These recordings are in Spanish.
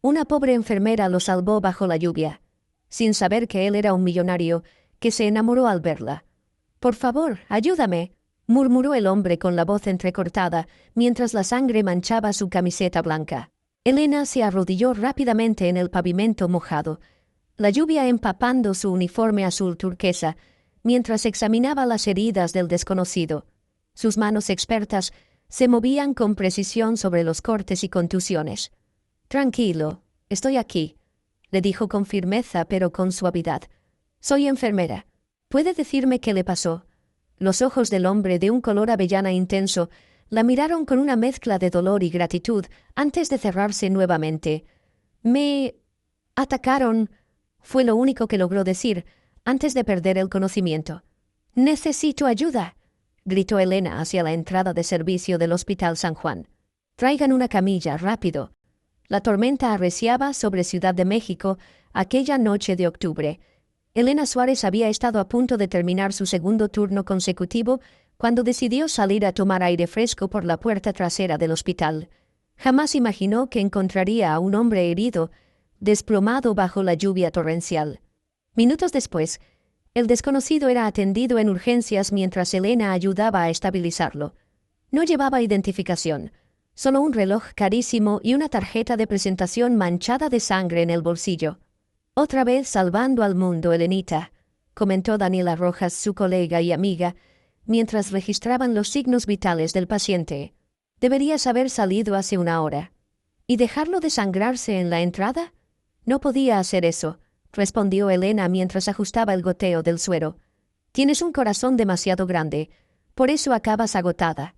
Una pobre enfermera lo salvó bajo la lluvia, sin saber que él era un millonario, que se enamoró al verla. «Por favor, ayúdame», murmuró el hombre con la voz entrecortada, mientras la sangre manchaba su camiseta blanca. Elena se arrodilló rápidamente en el pavimento mojado, la lluvia empapando su uniforme azul turquesa, mientras examinaba las heridas del desconocido. Sus manos expertas se movían con precisión sobre los cortes y contusiones. «Tranquilo, estoy aquí», le dijo con firmeza pero con suavidad. «Soy enfermera. ¿Puede decirme qué le pasó?» Los ojos del hombre, de un color avellana intenso, la miraron con una mezcla de dolor y gratitud antes de cerrarse nuevamente. «Me atacaron», fue lo único que logró decir antes de perder el conocimiento. «Necesito ayuda», gritó Elena hacia la entrada de servicio del Hospital San Juan. «Traigan una camilla, rápido». La tormenta arreciaba sobre Ciudad de México aquella noche de octubre. Elena Suárez había estado a punto de terminar su segundo turno consecutivo cuando decidió salir a tomar aire fresco por la puerta trasera del hospital. Jamás imaginó que encontraría a un hombre herido, desplomado bajo la lluvia torrencial. Minutos después, el desconocido era atendido en urgencias mientras Elena ayudaba a estabilizarlo. No llevaba identificación, solo un reloj carísimo y una tarjeta de presentación manchada de sangre en el bolsillo. «Otra vez salvando al mundo, Elenita», comentó Daniela Rojas, su colega y amiga, mientras registraban los signos vitales del paciente. «Deberías haber salido hace una hora». «¿Y dejarlo desangrarse en la entrada?» «No podía hacer eso», respondió Elena mientras ajustaba el goteo del suero. «Tienes un corazón demasiado grande, por eso acabas agotada».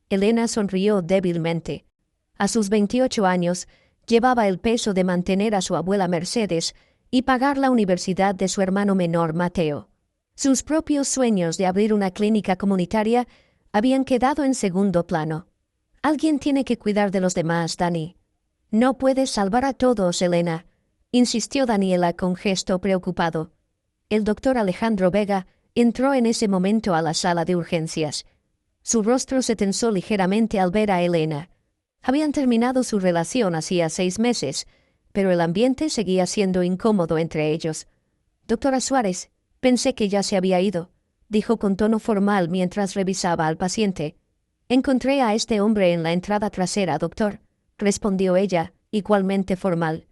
Elena sonrió débilmente. A sus 28 años, llevaba el peso de mantener a su abuela Mercedes y pagar la universidad de su hermano menor Mateo. Sus propios sueños de abrir una clínica comunitaria habían quedado en segundo plano. «Alguien tiene que cuidar de los demás, Dani». «No puedes salvar a todos, Elena», insistió Daniela con gesto preocupado. El doctor Alejandro Vega entró en ese momento a la sala de urgencias. Su rostro se tensó ligeramente al ver a Elena. Habían terminado su relación hacía 6 meses, pero el ambiente seguía siendo incómodo entre ellos. «Doctora Suárez, pensé que ya se había ido», dijo con tono formal mientras revisaba al paciente. «Encontré a este hombre en la entrada trasera, doctor», respondió ella, igualmente formal.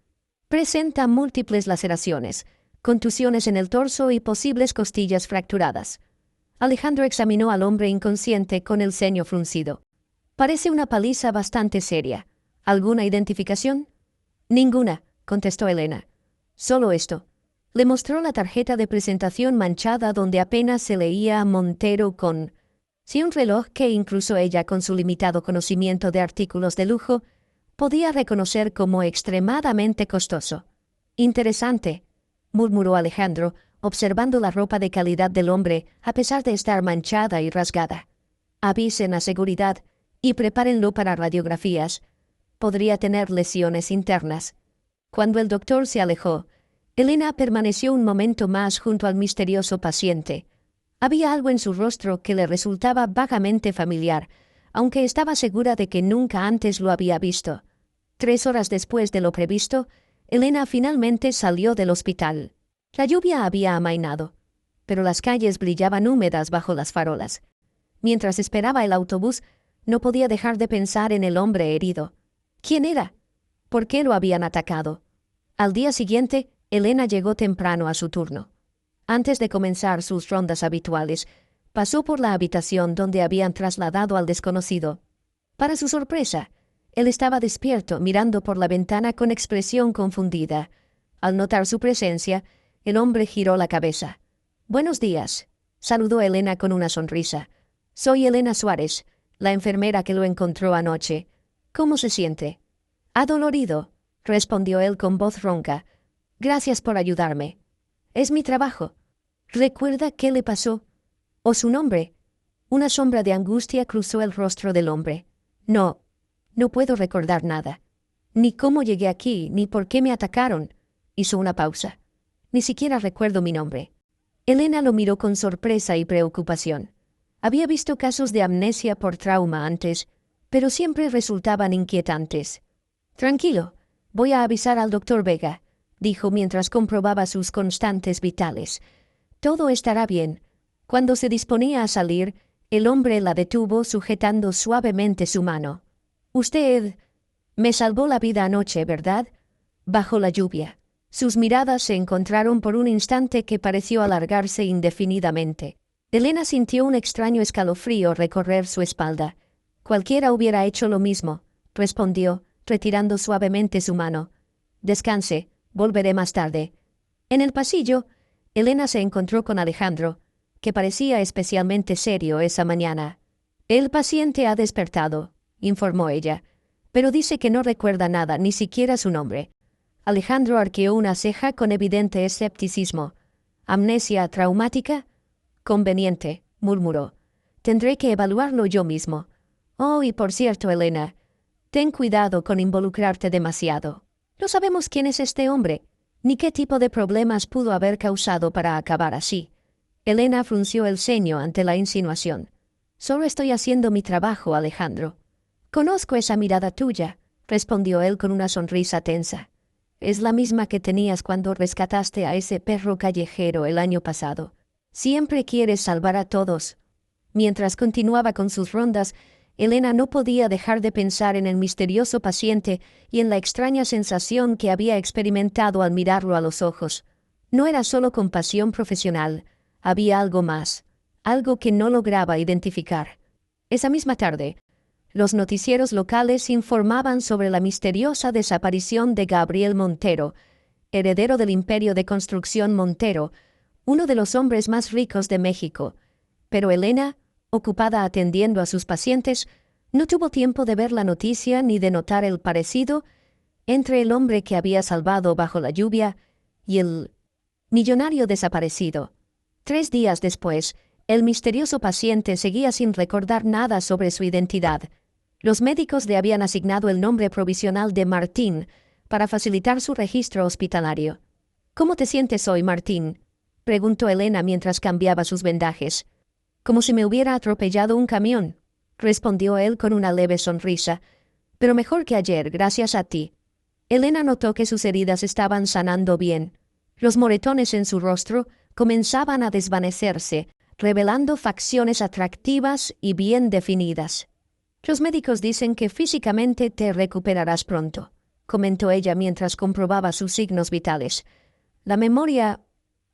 «Presenta múltiples laceraciones, contusiones en el torso y posibles costillas fracturadas». Alejandro examinó al hombre inconsciente con el ceño fruncido. «Parece una paliza bastante seria. ¿Alguna identificación?» «Ninguna», contestó Elena. «Solo esto». Le mostró la tarjeta de presentación manchada donde apenas se leía Montero con... Si un reloj que incluso ella, con su limitado conocimiento de artículos de lujo, podía reconocer como extremadamente costoso. «Interesante», murmuró Alejandro, observando la ropa de calidad del hombre a pesar de estar manchada y rasgada. «Avisen a seguridad y prepárenlo para radiografías. Podría tener lesiones internas». Cuando el doctor se alejó, Elena permaneció un momento más junto al misterioso paciente. Había algo en su rostro que le resultaba vagamente familiar, aunque estaba segura de que nunca antes lo había visto. 3 horas después de lo previsto, Elena finalmente salió del hospital. La lluvia había amainado, pero las calles brillaban húmedas bajo las farolas. Mientras esperaba el autobús, no podía dejar de pensar en el hombre herido. ¿Quién era? ¿Por qué lo habían atacado? Al día siguiente, Elena llegó temprano a su turno. Antes de comenzar sus rondas habituales, pasó por la habitación donde habían trasladado al desconocido. Para su sorpresa, él estaba despierto, mirando por la ventana con expresión confundida. Al notar su presencia, el hombre giró la cabeza. «Buenos días», saludó Elena con una sonrisa. «Soy Elena Suárez, la enfermera que lo encontró anoche. ¿Cómo se siente?» «Adolorido», respondió él con voz ronca. «Gracias por ayudarme. Es mi trabajo». «¿Recuerda qué le pasó? ¿O su nombre?» Una sombra de angustia cruzó el rostro del hombre. «No puedo recordar nada. Ni cómo llegué aquí, ni por qué me atacaron». Hizo una pausa. «Ni siquiera recuerdo mi nombre». Elena lo miró con sorpresa y preocupación. Había visto casos de amnesia por trauma antes, pero siempre resultaban inquietantes. «Tranquilo, Voy a avisar al doctor Vega, dijo mientras comprobaba sus constantes vitales. Todo estará bien. Cuando se disponía a salir, el hombre la detuvo sujetando suavemente su mano. Usted me salvó la vida anoche, ¿verdad? Bajo la lluvia. Sus miradas se encontraron por un instante que pareció alargarse indefinidamente. Elena sintió un extraño escalofrío recorrer su espalda. Cualquiera hubiera hecho lo mismo, respondió, retirando suavemente su mano. Descanse, volveré más tarde. En el pasillo, Elena se encontró con Alejandro, que parecía especialmente serio esa mañana. El paciente ha despertado, informó ella, pero dice que no recuerda nada, ni siquiera su nombre. Alejandro arqueó una ceja con evidente escepticismo. ¿Amnesia traumática? Conveniente, murmuró. Tendré que evaluarlo yo mismo. Oh, y por cierto, Elena, ten cuidado con involucrarte demasiado. No sabemos quién es este hombre, ni qué tipo de problemas pudo haber causado para acabar así. Elena frunció el ceño ante la insinuación. Solo estoy haciendo mi trabajo, Alejandro. Conozco esa mirada tuya, respondió él con una sonrisa tensa. Es la misma que tenías cuando rescataste a ese perro callejero el año pasado. Siempre quieres salvar a todos. Mientras continuaba con sus rondas, Elena no podía dejar de pensar en el misterioso paciente y en la extraña sensación que había experimentado al mirarlo a los ojos. No era solo compasión profesional, había algo más, algo que no lograba identificar. Esa misma tarde, los noticieros locales informaban sobre la misteriosa desaparición de Gabriel Montero, heredero del Imperio de Construcción Montero, uno de los hombres más ricos de México. Pero Elena, ocupada atendiendo a sus pacientes, no tuvo tiempo de ver la noticia ni de notar el parecido entre el hombre que había salvado bajo la lluvia y el millonario desaparecido. 3 días después, el misterioso paciente seguía sin recordar nada sobre su identidad. Los médicos le habían asignado el nombre provisional de Martín para facilitar su registro hospitalario. ¿Cómo te sientes hoy, Martín?, preguntó Elena mientras cambiaba sus vendajes. Como si me hubiera atropellado un camión, respondió él con una leve sonrisa. Pero mejor que ayer, gracias a ti. Elena notó que sus heridas estaban sanando bien. Los moretones en su rostro comenzaban a desvanecerse, revelando facciones atractivas y bien definidas. Los médicos dicen que físicamente te recuperarás pronto, comentó ella mientras comprobaba sus signos vitales. La memoria...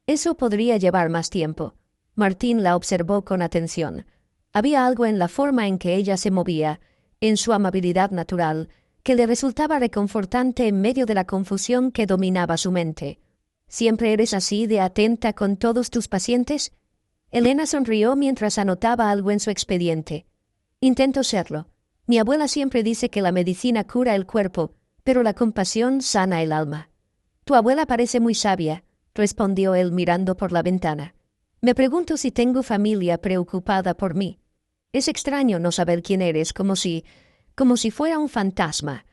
eso podría llevar más tiempo. Martín la observó con atención. Había algo en la forma en que ella se movía, en su amabilidad natural, que le resultaba reconfortante en medio de la confusión que dominaba su mente. ¿Siempre eres así de atenta con todos tus pacientes? Elena sonrió mientras anotaba algo en su expediente. Intento serlo. Mi abuela siempre dice que la medicina cura el cuerpo, pero la compasión sana el alma. Tu abuela parece muy sabia, respondió él mirando por la ventana. Me pregunto si tengo familia preocupada por mí. Es extraño no saber quién eres, como si fuera un fantasma.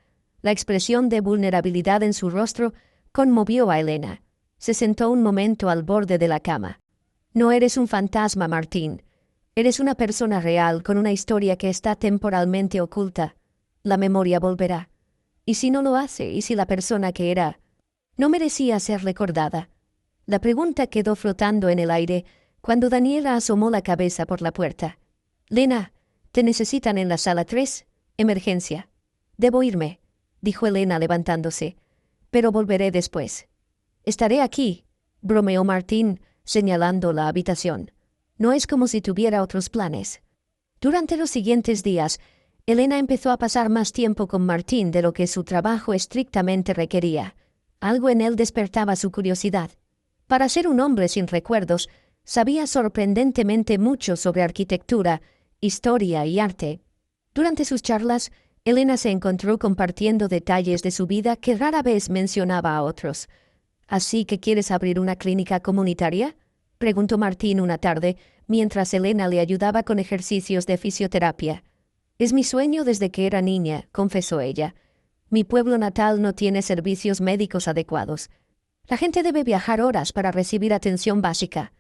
La expresión de vulnerabilidad en su rostro conmovió a Elena. Se sentó un momento al borde de la cama. No eres un fantasma, Martín. Eres una persona real con una historia que está temporalmente oculta. La memoria volverá. ¿Y si no lo hace? ¿Y si la persona que era no merecía ser recordada? La pregunta quedó flotando en el aire cuando Daniela asomó la cabeza por la puerta. «Lena, te necesitan en la sala 3. Emergencia». «Debo irme», dijo Elena levantándose. «Pero volveré después». «Estaré aquí», bromeó Martín, señalando la habitación. No es como si tuviera otros planes. Durante los siguientes días, Elena empezó a pasar más tiempo con Martín de lo que su trabajo estrictamente requería. Algo en él despertaba su curiosidad. Para ser un hombre sin recuerdos, sabía sorprendentemente mucho sobre arquitectura, historia y arte. Durante sus charlas, Elena se encontró compartiendo detalles de su vida que rara vez mencionaba a otros. «¿Así que quieres abrir una clínica comunitaria?», preguntó Martín una tarde, mientras Elena le ayudaba con ejercicios de fisioterapia. «Es mi sueño desde que era niña», confesó ella. «Mi pueblo natal no tiene servicios médicos adecuados. La gente debe viajar horas para recibir atención básica.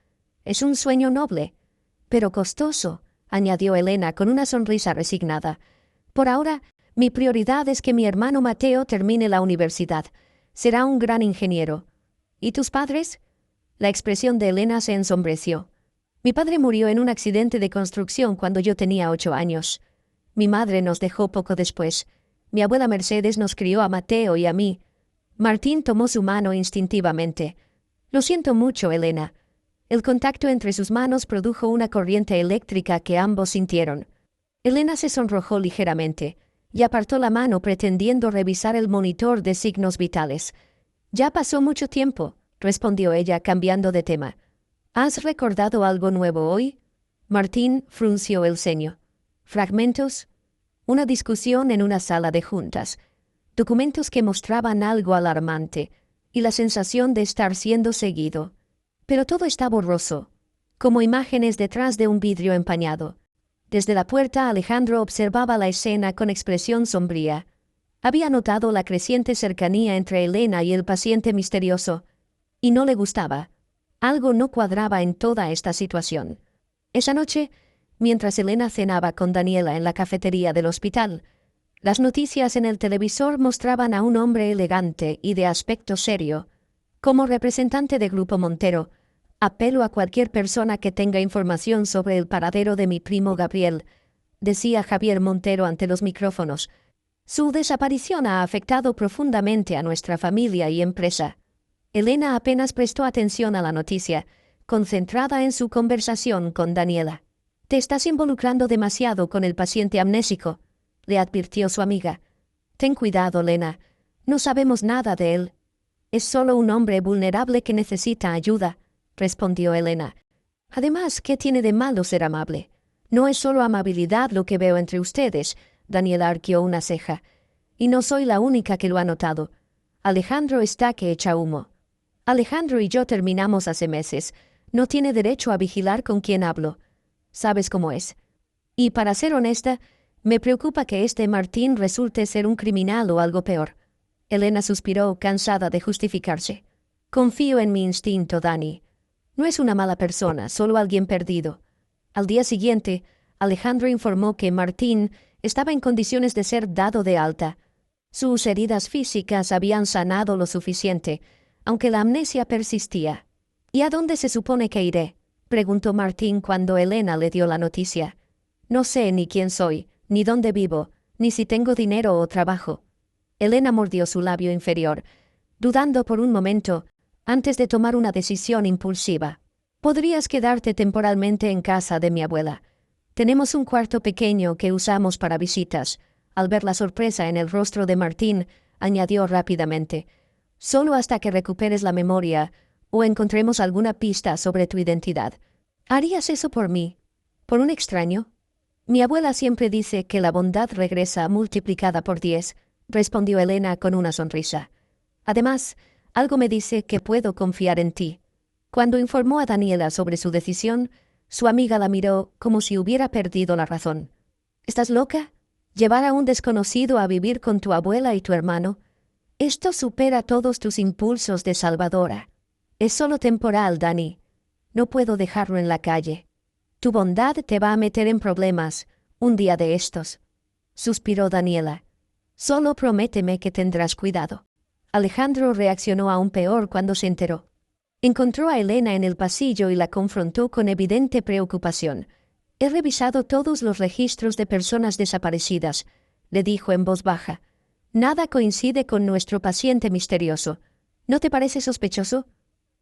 Es un sueño noble, pero costoso», añadió Elena con una sonrisa resignada. «Por ahora, Mi prioridad es que mi hermano Mateo termine la universidad. Será un gran ingeniero. ¿Y tus padres? La expresión de Elena se ensombreció. Mi padre murió en un accidente de construcción cuando yo tenía 8 años. Mi madre nos dejó poco después. Mi abuela Mercedes nos crió a Mateo y a mí. Martín tomó su mano instintivamente. Lo siento mucho, Elena. El contacto entre sus manos produjo una corriente eléctrica que ambos sintieron. Elena se sonrojó ligeramente y apartó la mano pretendiendo revisar el monitor de signos vitales. Ya pasó mucho tiempo, respondió ella cambiando de tema. ¿Has recordado algo nuevo hoy? Martín frunció el ceño. ¿Fragmentos? Una discusión en una sala de juntas. Documentos que mostraban algo alarmante y la sensación de estar siendo seguido. Pero todo está borroso, como imágenes detrás de un vidrio empañado. Desde la puerta Alejandro observaba la escena con expresión sombría. Había notado la creciente cercanía entre Elena y el paciente misterioso, y no le gustaba. Algo no cuadraba en toda esta situación. Esa noche, mientras Elena cenaba con Daniela en la cafetería del hospital, las noticias en el televisor mostraban a un hombre elegante y de aspecto serio. Como representante de Grupo Montero, apelo a cualquier persona que tenga información sobre el paradero de mi primo Gabriel, decía Javier Montero ante los micrófonos. Su desaparición ha afectado profundamente a nuestra familia y empresa. Elena apenas prestó atención a la noticia, concentrada en su conversación con Daniela. Te estás involucrando demasiado con el paciente amnésico, le advirtió su amiga. Ten cuidado, Elena. No sabemos nada de él. Es solo un hombre vulnerable que necesita ayuda, respondió Elena. Además, ¿qué tiene de malo ser amable? No es solo amabilidad lo que veo entre ustedes, Daniela arqueó una ceja. Y no soy la única que lo ha notado. Alejandro está que echa humo. Alejandro y yo terminamos hace meses. No tiene derecho a vigilar con quién hablo. ¿Sabes cómo es? Y para ser honesta, me preocupa que este Martín resulte ser un criminal o algo peor. Elena suspiró, cansada de justificarse. Confío en mi instinto, Dani. No es una mala persona, solo alguien perdido. Al día siguiente, Alejandro informó que Martín estaba en condiciones de ser dado de alta. Sus heridas físicas habían sanado lo suficiente, aunque la amnesia persistía. ¿Y a dónde se supone que iré?, preguntó Martín cuando Elena le dio la noticia. No sé ni quién soy, ni dónde vivo, ni si tengo dinero o trabajo. Elena mordió su labio inferior, dudando por un momento, antes de tomar una decisión impulsiva. Podrías quedarte temporalmente en casa de mi abuela. Tenemos un cuarto pequeño que usamos para visitas. Al ver la sorpresa en el rostro de Martín, añadió rápidamente. Solo hasta que recuperes la memoria o encontremos alguna pista sobre tu identidad. ¿Harías eso por mí? ¿Por un extraño? Mi abuela siempre dice que la bondad regresa multiplicada por 10, respondió Elena con una sonrisa. Además, algo me dice que puedo confiar en ti. Cuando informó a Daniela sobre su decisión, su amiga la miró como si hubiera perdido la razón. ¿Estás loca? ¿Llevar a un desconocido a vivir con tu abuela y tu hermano? Esto supera todos tus impulsos de salvadora. Es solo temporal, Dani. No puedo dejarlo en la calle. Tu bondad te va a meter en problemas, un día de estos. Suspiró Daniela. Solo prométeme que tendrás cuidado. Alejandro reaccionó aún peor cuando se enteró. Encontró a Elena en el pasillo y la confrontó con evidente preocupación. He revisado todos los registros de personas desaparecidas, le dijo en voz baja. Nada coincide con nuestro paciente misterioso. ¿No te parece sospechoso?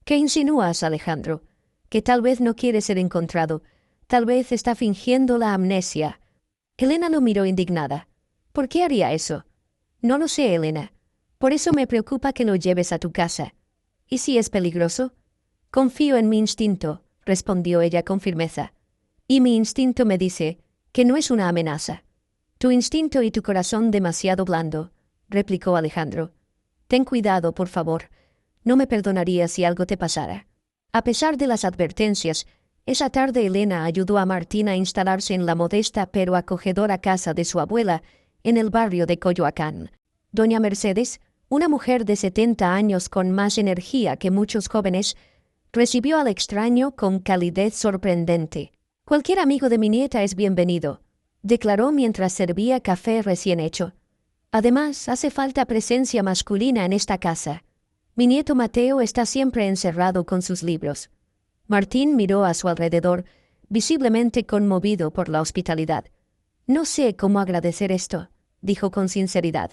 ¿Qué insinúas, Alejandro? Que tal vez no quiere ser encontrado. Tal vez está fingiendo la amnesia. Elena lo miró indignada. ¿Por qué haría eso? No lo sé, Elena. Por eso me preocupa que lo lleves a tu casa. ¿Y si es peligroso? Confío en mi instinto, respondió ella con firmeza. Y mi instinto me dice que no es una amenaza. Tu instinto y tu corazón demasiado blando, replicó Alejandro. Ten cuidado, por favor. No me perdonaría si algo te pasara. A pesar de las advertencias, esa tarde Elena ayudó a Martín a instalarse en la modesta pero acogedora casa de su abuela en el barrio de Coyoacán. Doña Mercedes, una mujer de 70 años con más energía que muchos jóvenes, recibió al extraño con calidez sorprendente. Cualquier amigo de mi nieta es bienvenido, declaró mientras servía café recién hecho. Además, hace falta presencia masculina en esta casa. Mi nieto Mateo está siempre encerrado con sus libros. Martín miró a su alrededor, visiblemente conmovido por la hospitalidad. No sé cómo agradecer esto, dijo con sinceridad.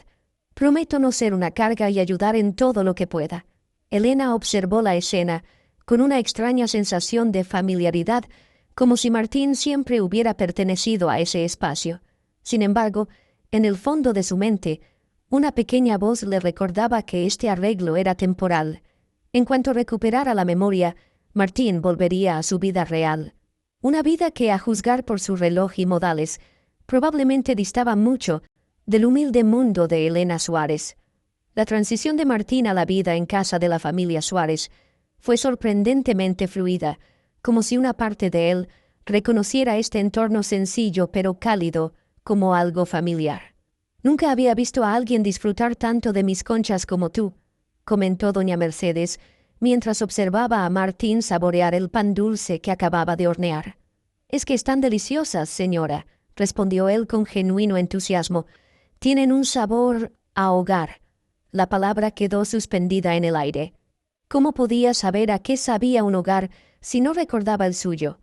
Prometo no ser una carga y ayudar en todo lo que pueda. Elena observó la escena con una extraña sensación de familiaridad, como si Martín siempre hubiera pertenecido a ese espacio. Sin embargo, en el fondo de su mente, una pequeña voz le recordaba que este arreglo era temporal. En cuanto recuperara la memoria, Martín volvería a su vida real. Una vida que, a juzgar por su reloj y modales, probablemente distaba mucho del humilde mundo de Elena Suárez. La transición de Martín a la vida en casa de la familia Suárez fue sorprendentemente fluida, como si una parte de él reconociera este entorno sencillo pero cálido como algo familiar. «Nunca había visto a alguien disfrutar tanto de mis conchas como tú», comentó doña Mercedes, mientras observaba a Martín saborear el pan dulce que acababa de hornear. «Es que están deliciosas, señora», respondió él con genuino entusiasmo. «Tienen un sabor a hogar». La palabra quedó suspendida en el aire. ¿Cómo podía saber a qué sabía un hogar si no recordaba el suyo?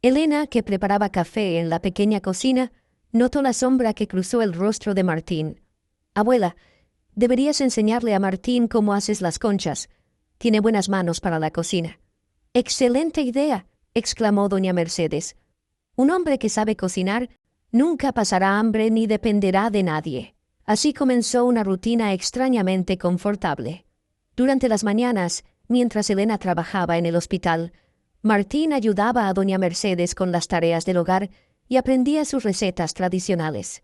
Elena, que preparaba café en la pequeña cocina, notó la sombra que cruzó el rostro de Martín. «Abuela, deberías enseñarle a Martín cómo haces las conchas. Tiene buenas manos para la cocina». «Excelente idea», exclamó doña Mercedes. «Un hombre que sabe cocinar nunca pasará hambre ni dependerá de nadie». Así comenzó una rutina extrañamente confortable. Durante las mañanas, mientras Elena trabajaba en el hospital, Martín ayudaba a doña Mercedes con las tareas del hogar y aprendía sus recetas tradicionales.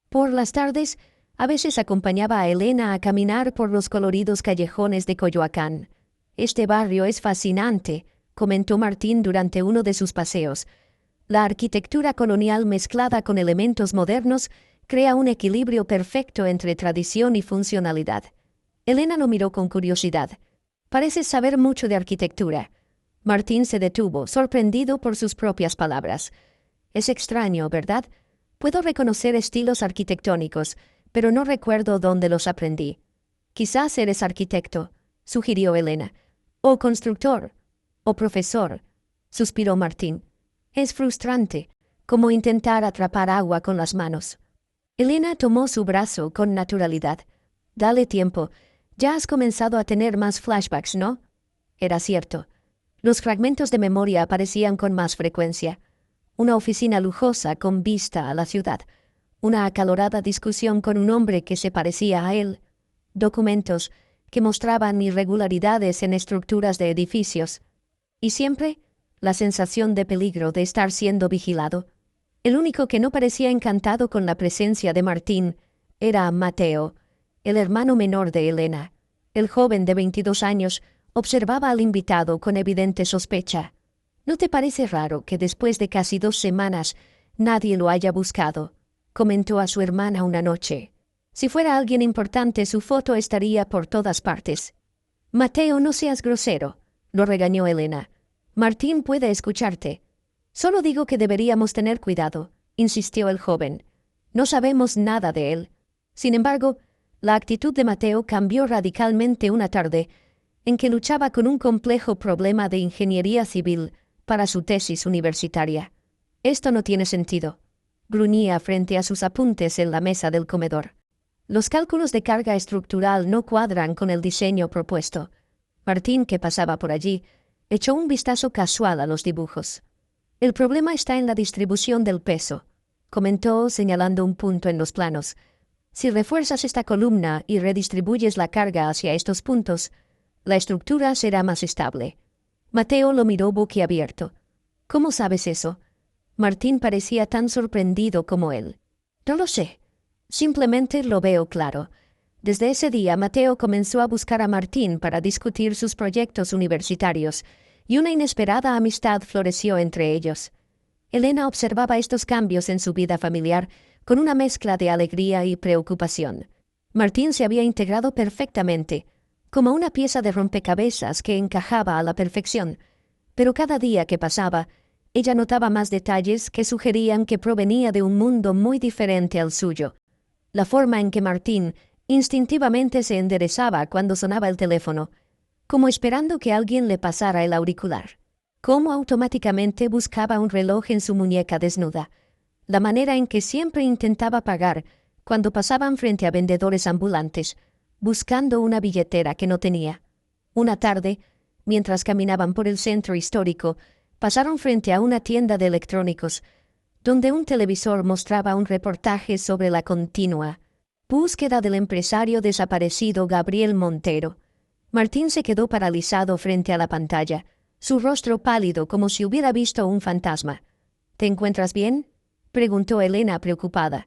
Por las tardes, a veces acompañaba a Elena a caminar por los coloridos callejones de Coyoacán. «Este barrio es fascinante», comentó Martín durante uno de sus paseos. «La arquitectura colonial mezclada con elementos modernos crea un equilibrio perfecto entre tradición y funcionalidad». Elena lo miró con curiosidad. «Pareces saber mucho de arquitectura». Martín se detuvo, sorprendido por sus propias palabras. «Es extraño, ¿verdad? Puedo reconocer estilos arquitectónicos, pero no recuerdo dónde los aprendí». «Quizás eres arquitecto», sugirió Elena. «O constructor, o profesor», suspiró Martín. «Es frustrante, como intentar atrapar agua con las manos». Elena tomó su brazo con naturalidad. «Dale tiempo. Ya has comenzado a tener más flashbacks, ¿no?» Era cierto. Los fragmentos de memoria aparecían con más frecuencia. Una oficina lujosa con vista a la ciudad. Una acalorada discusión con un hombre que se parecía a él. Documentos que mostraban irregularidades en estructuras de edificios. Y siempre la sensación de peligro de estar siendo vigilado. El único que no parecía encantado con la presencia de Martín era Mateo, el hermano menor de Elena. El joven de 22 años observaba al invitado con evidente sospecha. «¿No te parece raro que después de casi 2 semanas nadie lo haya buscado?», comentó a su hermana una noche. «Si fuera alguien importante, su foto estaría por todas partes». «Mateo, no seas grosero», lo regañó Elena. «Martín puede escucharte». «Solo digo que deberíamos tener cuidado», insistió el joven. «No sabemos nada de él». Sin embargo, la actitud de Mateo cambió radicalmente una tarde en que luchaba con un complejo problema de ingeniería civil para su tesis universitaria. «Esto no tiene sentido», gruñía frente a sus apuntes en la mesa del comedor. «Los cálculos de carga estructural no cuadran con el diseño propuesto». Martín, que pasaba por allí, echó un vistazo casual a los dibujos. «El problema está en la distribución del peso», comentó señalando un punto en los planos. «Si refuerzas esta columna y redistribuyes la carga hacia estos puntos, la estructura será más estable». Mateo lo miró boquiabierto. «¿Cómo sabes eso?» Martín parecía tan sorprendido como él. «No lo sé. Simplemente lo veo claro». Desde ese día, Mateo comenzó a buscar a Martín para discutir sus proyectos universitarios, y una inesperada amistad floreció entre ellos. Elena observaba estos cambios en su vida familiar con una mezcla de alegría y preocupación. Martín se había integrado perfectamente, como una pieza de rompecabezas que encajaba a la perfección, pero cada día que pasaba, ella notaba más detalles que sugerían que provenía de un mundo muy diferente al suyo. la forma en que Martín instintivamente se enderezaba cuando sonaba el teléfono, como esperando que alguien le pasara el auricular. Cómo automáticamente buscaba un reloj en su muñeca desnuda. La manera en que siempre intentaba pagar cuando pasaban frente a vendedores ambulantes, buscando una billetera que no tenía. Una tarde, mientras caminaban por el centro histórico, pasaron frente a una tienda de electrónicos, donde un televisor mostraba un reportaje sobre la continua búsqueda del empresario desaparecido Gabriel Montero. Martín se quedó paralizado frente a la pantalla, su rostro pálido como si hubiera visto un fantasma. ¿Te encuentras bien?, preguntó Elena preocupada.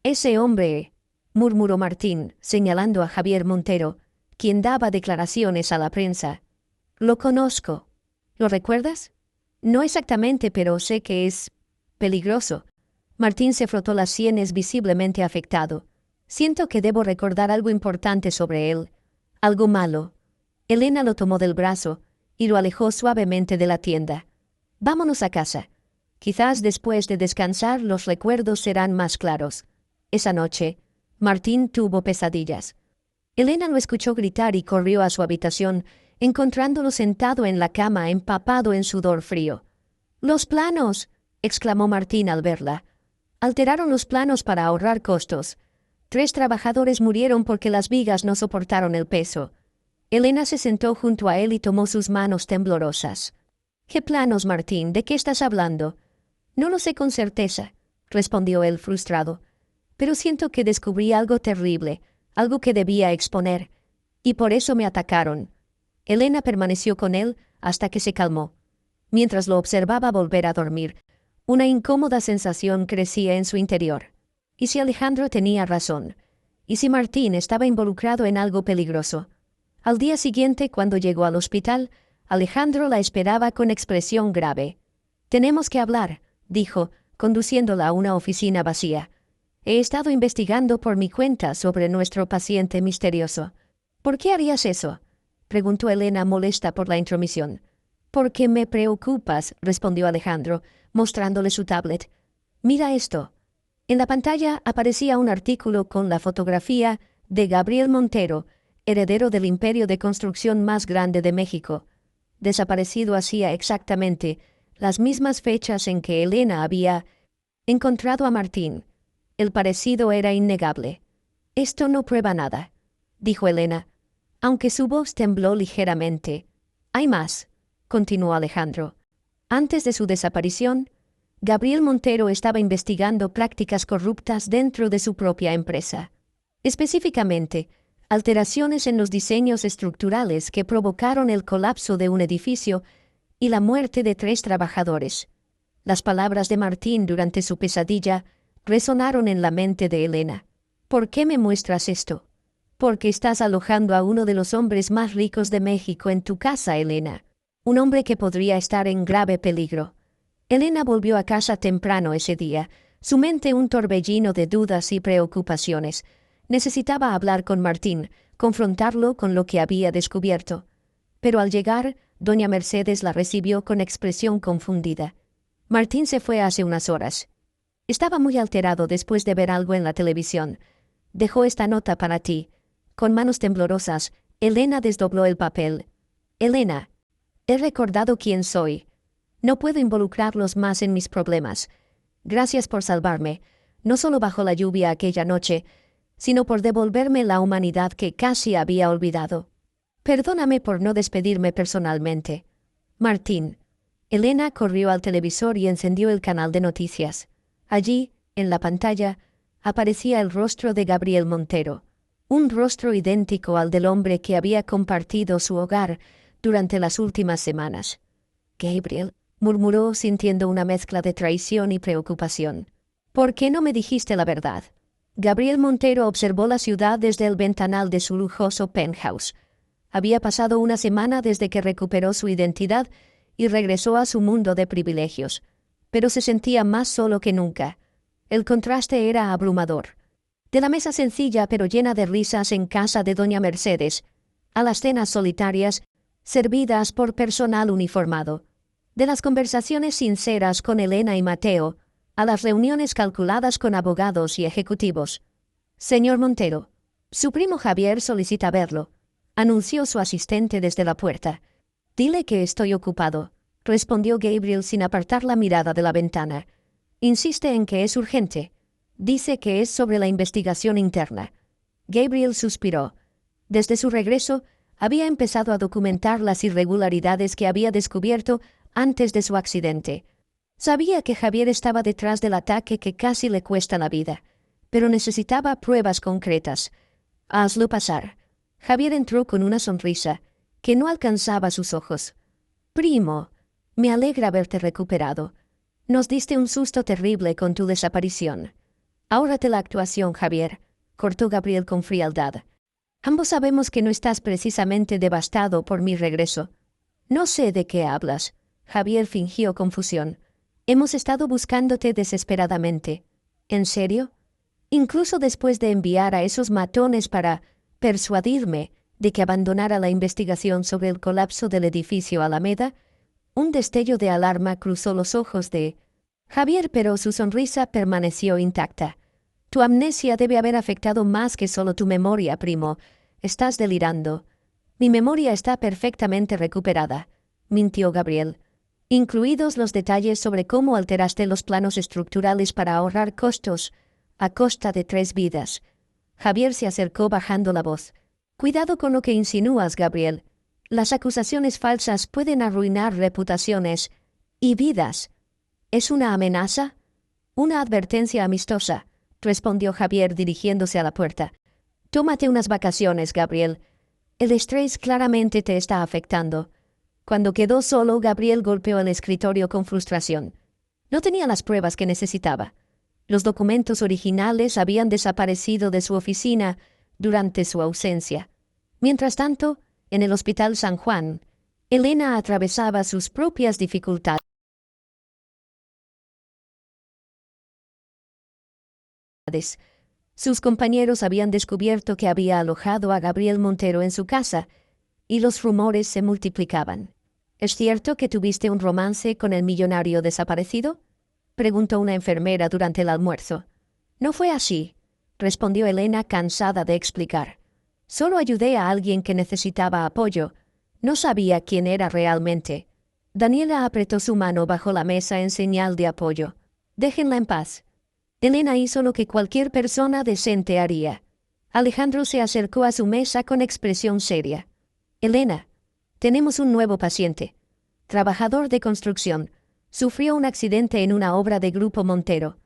Ese hombre, murmuró Martín, señalando a Javier Montero, quien daba declaraciones a la prensa. Lo conozco. ¿Lo recuerdas? No exactamente, pero sé que es peligroso. Martín se frotó las sienes visiblemente afectado. Siento que debo recordar algo importante sobre él. Algo malo. Elena lo tomó del brazo y lo alejó suavemente de la tienda. Vámonos a casa. Quizás después de descansar los recuerdos serán más claros. Esa noche, Martín tuvo pesadillas. Elena lo escuchó gritar y corrió a su habitación, encontrándolo sentado en la cama empapado en sudor frío. «¡Los planos!», exclamó Martín al verla. Alteraron los planos para ahorrar costos. 3 trabajadores murieron porque las vigas no soportaron el peso. Elena se sentó junto a él y tomó sus manos temblorosas. «¿Qué planos, Martín? ¿De qué estás hablando?» «No lo sé con certeza», respondió él frustrado. «Pero siento que descubrí algo terrible, algo que debía exponer. Y por eso me atacaron». Elena permaneció con él hasta que se calmó. Mientras lo observaba volver a dormir, una incómoda sensación crecía en su interior. ¿Y si Alejandro tenía razón? ¿Y si Martín estaba involucrado en algo peligroso? Al día siguiente, cuando llegó al hospital, Alejandro la esperaba con expresión grave. «Tenemos que hablar», dijo, conduciéndola a una oficina vacía. «He estado investigando por mi cuenta sobre nuestro paciente misterioso». «¿Por qué harías eso?», preguntó Elena molesta por la intromisión. «Porque me preocupas», respondió Alejandro, mostrándole su tablet. «Mira esto». En la pantalla aparecía un artículo con la fotografía de Gabriel Montero, heredero del imperio de construcción más grande de México. Desaparecido hacía exactamente las mismas fechas en que Elena había encontrado a Martín. El parecido era innegable. «Esto no prueba nada», dijo Elena, aunque su voz tembló ligeramente. «Hay más», continuó Alejandro. Antes de su desaparición, Gabriel Montero estaba investigando prácticas corruptas dentro de su propia empresa. Específicamente, alteraciones en los diseños estructurales que provocaron el colapso de un edificio y la muerte de 3 trabajadores. Las palabras de Martín durante su pesadilla resonaron en la mente de Elena. «¿Por qué me muestras esto?». «Porque estás alojando a uno de los hombres más ricos de México en tu casa, Elena. Un hombre que podría estar en grave peligro». Elena volvió a casa temprano ese día, su mente un torbellino de dudas y preocupaciones. Necesitaba hablar con Martín, confrontarlo con lo que había descubierto. Pero al llegar, doña Mercedes la recibió con expresión confundida. «Martín se fue hace unas horas. Estaba muy alterado después de ver algo en la televisión. Dejó esta nota para ti». Con manos temblorosas, Elena desdobló el papel. «Elena, he recordado quién soy. No puedo involucrarlos más en mis problemas. Gracias por salvarme, no solo bajo la lluvia aquella noche, sino por devolverme la humanidad que casi había olvidado. Perdóname por no despedirme personalmente. Martín». Elena corrió al televisor y encendió el canal de noticias. Allí, en la pantalla, aparecía el rostro de Gabriel Montero, un rostro idéntico al del hombre que había compartido su hogar durante las últimas semanas. «Gabriel», murmuró sintiendo una mezcla de traición y preocupación. «¿Por qué no me dijiste la verdad?». Gabriel Montero observó la ciudad desde el ventanal de su lujoso penthouse. Había pasado una semana desde que recuperó su identidad y regresó a su mundo de privilegios, pero se sentía más solo que nunca. El contraste era abrumador. De la mesa sencilla pero llena de risas en casa de doña Mercedes, a las cenas solitarias, servidas por personal uniformado, de las conversaciones sinceras con Elena y Mateo, a las reuniones calculadas con abogados y ejecutivos. Señor Montero, su primo Javier solicita verlo, anunció su asistente desde la puerta. Dile que estoy ocupado, respondió Gabriel sin apartar la mirada de la ventana. Insiste en que es urgente. Dice que es sobre la investigación interna. Gabriel suspiró. Desde su regreso, había empezado a documentar las irregularidades que había descubierto antes de su accidente. Sabía que Javier estaba detrás del ataque que casi le cuesta la vida, pero necesitaba pruebas concretas. Hazlo pasar. Javier entró con una sonrisa que no alcanzaba sus ojos. Primo, me alegra verte recuperado. Nos diste un susto terrible con tu desaparición. Ahórrate la actuación, Javier, cortó Gabriel con frialdad. Ambos sabemos que no estás precisamente devastado por mi regreso. No sé de qué hablas. Javier fingió confusión. Hemos estado buscándote desesperadamente. ¿En serio? Incluso después de enviar a esos matones para persuadirme de que abandonara la investigación sobre el colapso del edificio Alameda, un destello de alarma cruzó los ojos de Javier, pero su sonrisa permaneció intacta. Tu amnesia debe haber afectado más que solo tu memoria, primo. Estás delirando. Mi memoria está perfectamente recuperada, mintió Gabriel, incluidos los detalles sobre cómo alteraste los planos estructurales para ahorrar costos, a costa de 3 vidas. Javier se acercó bajando la voz. Cuidado con lo que insinúas, Gabriel. Las acusaciones falsas pueden arruinar reputaciones y vidas. ¿Es una amenaza? Una advertencia amistosa, respondió Javier dirigiéndose a la puerta. Tómate unas vacaciones, Gabriel. El estrés claramente te está afectando. Cuando quedó solo, Gabriel golpeó el escritorio con frustración. No tenía las pruebas que necesitaba. Los documentos originales habían desaparecido de su oficina durante su ausencia. Mientras tanto, en el Hospital San Juan, Elena atravesaba sus propias dificultades. Sus compañeros habían descubierto que había alojado a Gabriel Montero en su casa, y los rumores se multiplicaban. ¿Es cierto que tuviste un romance con el millonario desaparecido?, preguntó una enfermera durante el almuerzo. No fue así, respondió Elena cansada de explicar. Solo ayudé a alguien que necesitaba apoyo. No sabía quién era realmente. Daniela apretó su mano bajo la mesa en señal de apoyo. Déjenla en paz. Elena hizo lo que cualquier persona decente haría. Alejandro se acercó a su mesa con expresión seria. Elena, tenemos un nuevo paciente. Trabajador de construcción. Sufrió un accidente en una obra de Grupo Montero.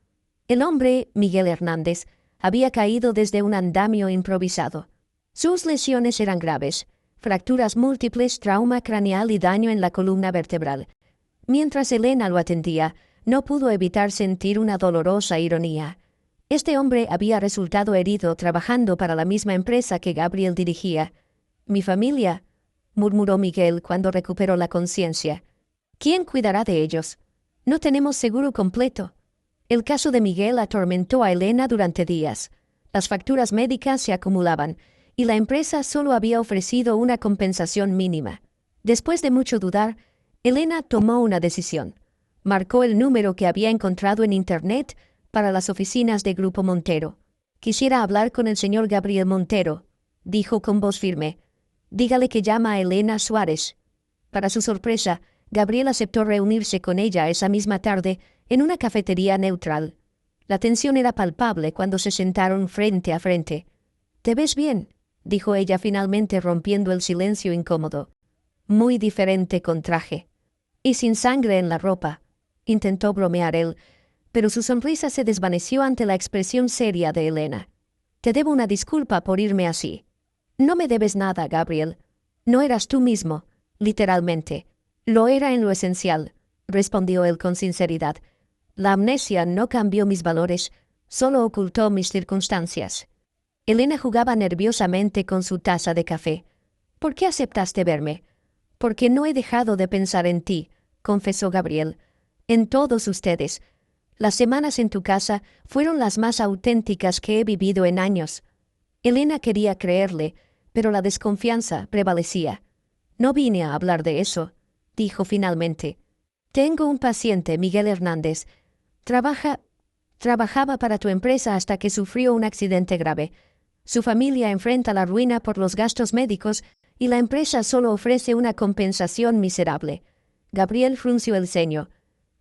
El hombre, Miguel Hernández, había caído desde un andamio improvisado. Sus lesiones eran graves, fracturas múltiples, trauma craneal y daño en la columna vertebral. Mientras Elena lo atendía, no pudo evitar sentir una dolorosa ironía. Este hombre había resultado herido trabajando para la misma empresa que Gabriel dirigía. «Mi familia», murmuró Miguel cuando recuperó la conciencia. «¿Quién cuidará de ellos? No tenemos seguro completo». El caso de Miguel atormentó a Elena durante días. Las facturas médicas se acumulaban, y la empresa solo había ofrecido una compensación mínima. Después de mucho dudar, Elena tomó una decisión. Marcó el número que había encontrado en Internet para las oficinas de Grupo Montero. «Quisiera hablar con el señor Gabriel Montero», dijo con voz firme. «Dígale que llama a Elena Suárez». Para su sorpresa, Gabriel aceptó reunirse con ella esa misma tarde en una cafetería neutral. La tensión era palpable cuando se sentaron frente a frente. «¿Te ves bien?», dijo ella finalmente rompiendo el silencio incómodo. «Muy diferente con traje. Y sin sangre en la ropa», intentó bromear él, pero su sonrisa se desvaneció ante la expresión seria de Elena. «Te debo una disculpa por irme así». «No me debes nada, Gabriel. No eras tú mismo, literalmente. Lo era en lo esencial», respondió él con sinceridad. «La amnesia no cambió mis valores, solo ocultó mis circunstancias». Elena jugaba nerviosamente con su taza de café. «¿Por qué aceptaste verme?» «Porque no he dejado de pensar en ti», confesó Gabriel. «En todos ustedes. Las semanas en tu casa fueron las más auténticas que he vivido en años». Elena quería creerle, pero la desconfianza prevalecía. «No vine a hablar de eso», dijo finalmente. «Tengo un paciente, Miguel Hernández. Trabaja Trabajaba para tu empresa hasta que sufrió un accidente grave. Su familia enfrenta la ruina por los gastos médicos y la empresa solo ofrece una compensación miserable. Gabriel frunció el ceño.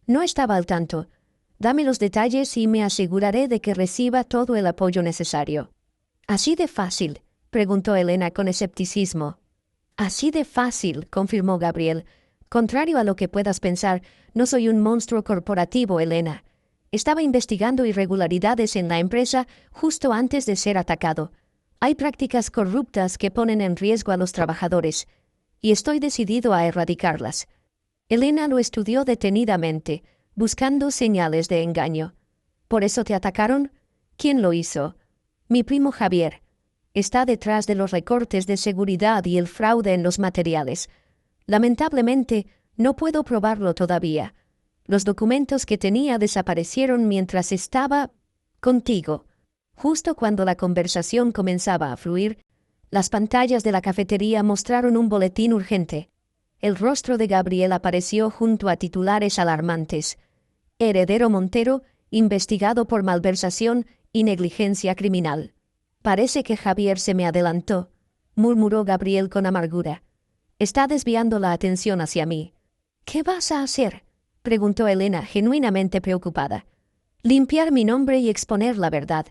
No estaba al tanto. Dame los detalles y me aseguraré de que reciba todo el apoyo necesario. ¿Así de fácil?, preguntó Elena con escepticismo. Así de fácil, confirmó Gabriel. Contrario a lo que puedas pensar, no soy un monstruo corporativo, Elena. Estaba investigando irregularidades en la empresa justo antes de ser atacado. Hay prácticas corruptas que ponen en riesgo a los trabajadores, y estoy decidido a erradicarlas. Elena lo estudió detenidamente, buscando señales de engaño. ¿Por eso te atacaron? ¿Quién lo hizo? Mi primo Javier. Está detrás de los recortes de seguridad y el fraude en los materiales. Lamentablemente, no puedo probarlo todavía. Los documentos que tenía desaparecieron mientras estaba contigo. Justo cuando la conversación comenzaba a fluir, las pantallas de la cafetería mostraron un boletín urgente. El rostro de Gabriel apareció junto a titulares alarmantes. Heredero Montero, investigado por malversación y negligencia criminal. Parece que Javier se me adelantó, murmuró Gabriel con amargura. Está desviando la atención hacia mí. ¿Qué vas a hacer?, preguntó Elena, genuinamente preocupada. Limpiar mi nombre y exponer la verdad.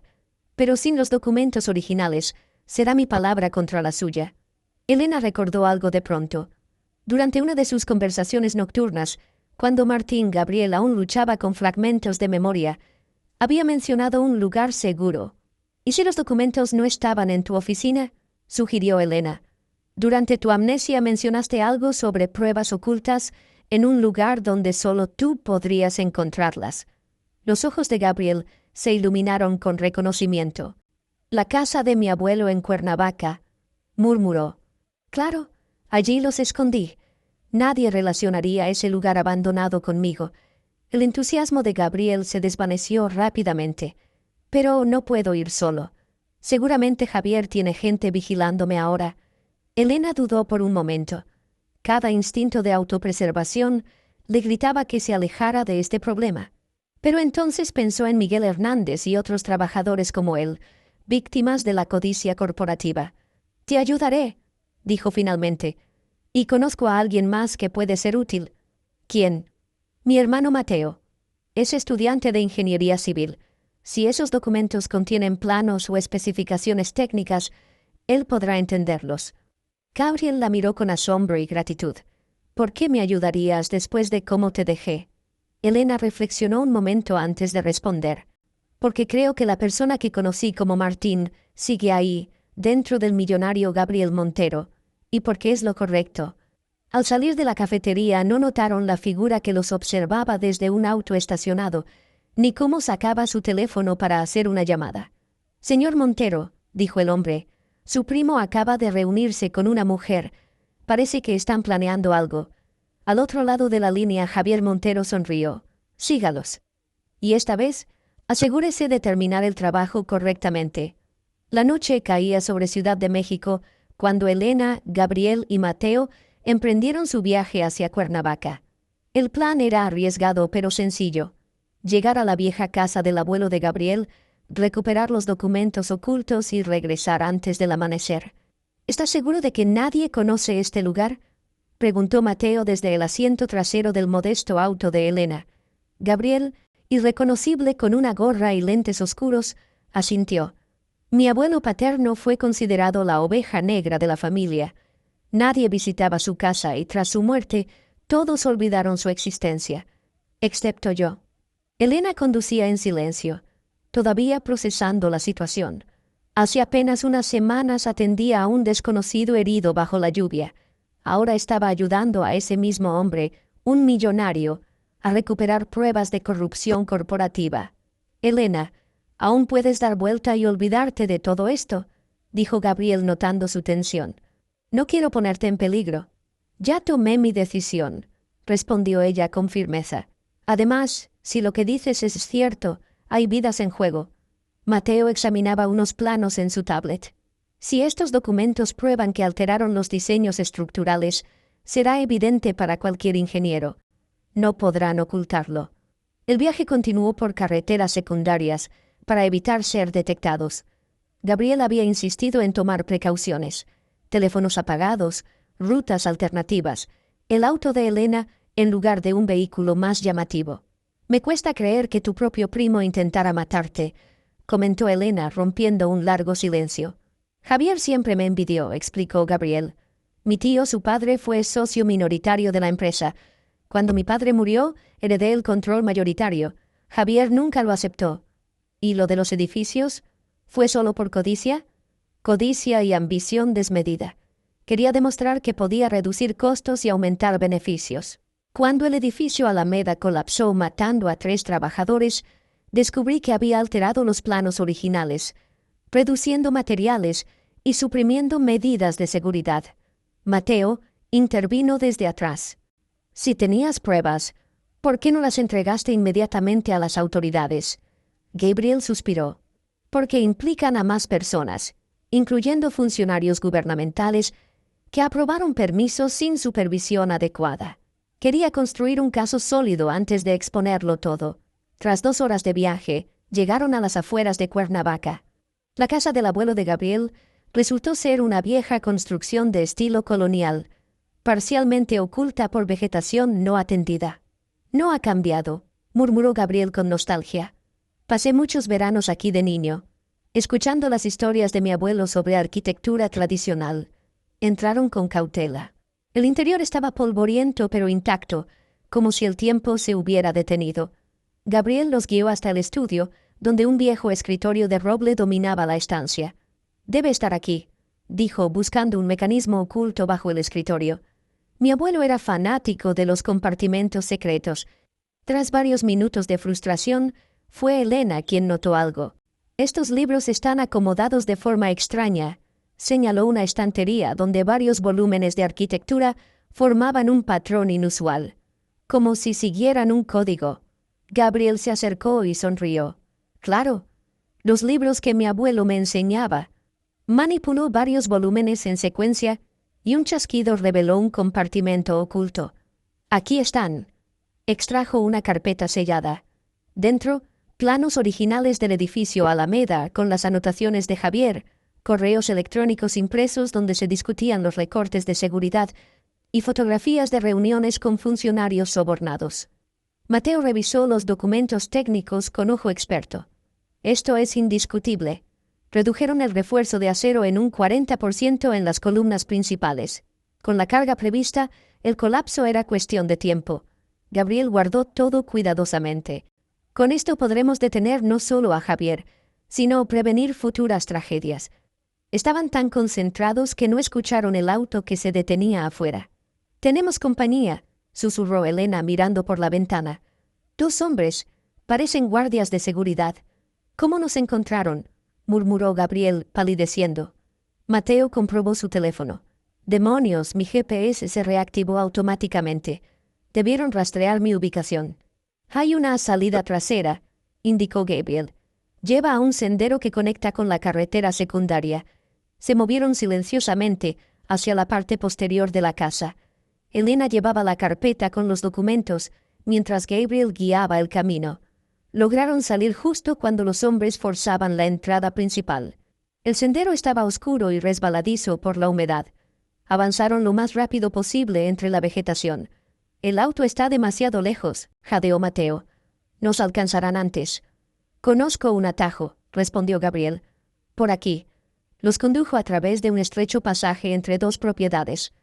Pero sin los documentos originales, será mi palabra contra la suya. Elena recordó algo de pronto. Durante una de sus conversaciones nocturnas, cuando Martín Gabriel aún luchaba con fragmentos de memoria, había mencionado un lugar seguro. ¿Y si los documentos no estaban en tu oficina?, sugirió Elena. Durante tu amnesia mencionaste algo sobre pruebas ocultas en un lugar donde solo tú podrías encontrarlas. Los ojos de Gabriel se iluminaron con reconocimiento. La casa de mi abuelo en Cuernavaca, murmuró. Claro, allí los escondí. Nadie relacionaría ese lugar abandonado conmigo. El entusiasmo de Gabriel se desvaneció rápidamente. Pero no puedo ir solo. Seguramente Javier tiene gente vigilándome ahora. Elena dudó por un momento. Cada instinto de autopreservación le gritaba que se alejara de este problema. Pero entonces pensó en Miguel Hernández y otros trabajadores como él, víctimas de la codicia corporativa. «Te ayudaré», dijo finalmente. «Y conozco a alguien más que puede ser útil». «¿Quién?» «Mi hermano Mateo. Es estudiante de ingeniería civil. Si esos documentos contienen planos o especificaciones técnicas, él podrá entenderlos». Gabriel la miró con asombro y gratitud. «¿Por qué me ayudarías después de cómo te dejé?» Elena reflexionó un momento antes de responder. «Porque creo que la persona que conocí como Martín sigue ahí, dentro del millonario Gabriel Montero, y porque es lo correcto». Al salir de la cafetería no notaron la figura que los observaba desde un auto estacionado, ni cómo sacaba su teléfono para hacer una llamada. «Señor Montero», dijo el hombre, «su primo acaba de reunirse con una mujer. Parece que están planeando algo». Al otro lado de la línea Javier Montero sonrió. «Sígalos. Y esta vez, asegúrese de terminar el trabajo correctamente». La noche caía sobre Ciudad de México cuando Elena, Gabriel y Mateo emprendieron su viaje hacia Cuernavaca. El plan era arriesgado pero sencillo. Llegar a la vieja casa del abuelo de Gabriel, recuperar los documentos ocultos y regresar antes del amanecer. «¿Estás seguro de que nadie conoce este lugar?», preguntó Mateo desde el asiento trasero del modesto auto de Elena. Gabriel, irreconocible con una gorra y lentes oscuros, asintió. «Mi abuelo paterno fue considerado la oveja negra de la familia. Nadie visitaba su casa y tras su muerte todos olvidaron su existencia, excepto yo». Elena conducía en silencio, todavía procesando la situación. Hace apenas unas semanas atendía a un desconocido herido bajo la lluvia. Ahora estaba ayudando a ese mismo hombre, un millonario, a recuperar pruebas de corrupción corporativa. «Elena, ¿aún puedes dar vuelta y olvidarte de todo esto?», dijo Gabriel notando su tensión. «No quiero ponerte en peligro». «Ya tomé mi decisión», respondió ella con firmeza. «Además, si lo que dices es cierto, hay vidas en juego». Mateo examinaba unos planos en su tablet. «Si estos documentos prueban que alteraron los diseños estructurales, será evidente para cualquier ingeniero. No podrán ocultarlo». El viaje continuó por carreteras secundarias para evitar ser detectados. Gabriel había insistido en tomar precauciones. Teléfonos apagados, rutas alternativas, el auto de Elena en lugar de un vehículo más llamativo. «Me cuesta creer que tu propio primo intentara matarte», comentó Elena, rompiendo un largo silencio. «Javier siempre me envidió», explicó Gabriel. «Mi tío, su padre, fue socio minoritario de la empresa. Cuando mi padre murió, heredé el control mayoritario. Javier nunca lo aceptó. ¿Y lo de los edificios? ¿Fue solo por codicia?» «Codicia y ambición desmedida. Quería demostrar que podía reducir costos y aumentar beneficios. Cuando el edificio Alameda colapsó matando a 3 trabajadores, descubrí que había alterado los planos originales, reduciendo materiales y suprimiendo medidas de seguridad. Mateo intervino desde atrás. Si tenías pruebas, ¿por qué no las entregaste inmediatamente a las autoridades?» Gabriel suspiró. «Porque implican a más personas, incluyendo funcionarios gubernamentales, que aprobaron permisos sin supervisión adecuada. Quería construir un caso sólido antes de exponerlo todo. Tras 2 horas de viaje, llegaron a las afueras de Cuernavaca. La casa del abuelo de Gabriel resultó ser una vieja construcción de estilo colonial, parcialmente oculta por vegetación no atendida. «No ha cambiado», murmuró Gabriel con nostalgia. «Pasé muchos veranos aquí de niño, escuchando las historias de mi abuelo sobre arquitectura tradicional». Entraron con cautela. El interior estaba polvoriento pero intacto, como si el tiempo se hubiera detenido. Gabriel los guió hasta el estudio, donde un viejo escritorio de roble dominaba la estancia. «Debe estar aquí», dijo, buscando un mecanismo oculto bajo el escritorio. Mi abuelo era fanático de los compartimentos secretos. Tras varios minutos de frustración, fue Elena quien notó algo. «Estos libros están acomodados de forma extraña», señaló una estantería donde varios volúmenes de arquitectura formaban un patrón inusual, como si siguieran un código. Gabriel se acercó y sonrió. «Claro, los libros que mi abuelo me enseñaba». Manipuló varios volúmenes en secuencia y un chasquido reveló un compartimento oculto. «Aquí están». Extrajo una carpeta sellada. Dentro, planos originales del edificio Alameda con las anotaciones de Javier, correos electrónicos impresos donde se discutían los recortes de seguridad y fotografías de reuniones con funcionarios sobornados. Mateo revisó los documentos técnicos con ojo experto. «Esto es indiscutible. Redujeron el refuerzo de acero en un 40% en las columnas principales. Con la carga prevista, el colapso era cuestión de tiempo». Gabriel guardó todo cuidadosamente. «Con esto podremos detener no solo a Javier, sino prevenir futuras tragedias». Estaban tan concentrados que no escucharon el auto que se detenía afuera. «Tenemos compañía», susurró Elena mirando por la ventana. «2 hombres. Parecen guardias de seguridad». «¿Cómo nos encontraron?», murmuró Gabriel, palideciendo. Mateo comprobó su teléfono. «Demonios, mi GPS se reactivó automáticamente. Debieron rastrear mi ubicación». «Hay una salida trasera», indicó Gabriel. «Lleva a un sendero que conecta con la carretera secundaria». Se movieron silenciosamente hacia la parte posterior de la casa. Elena llevaba la carpeta con los documentos, mientras Gabriel guiaba el camino. Lograron salir justo cuando los hombres forzaban la entrada principal. El sendero estaba oscuro y resbaladizo por la humedad. Avanzaron lo más rápido posible entre la vegetación. «El auto está demasiado lejos», jadeó Mateo. «Nos alcanzarán antes». «Conozco un atajo», respondió Gabriel. «Por aquí». Los condujo a través de un estrecho pasaje entre 2 propiedades.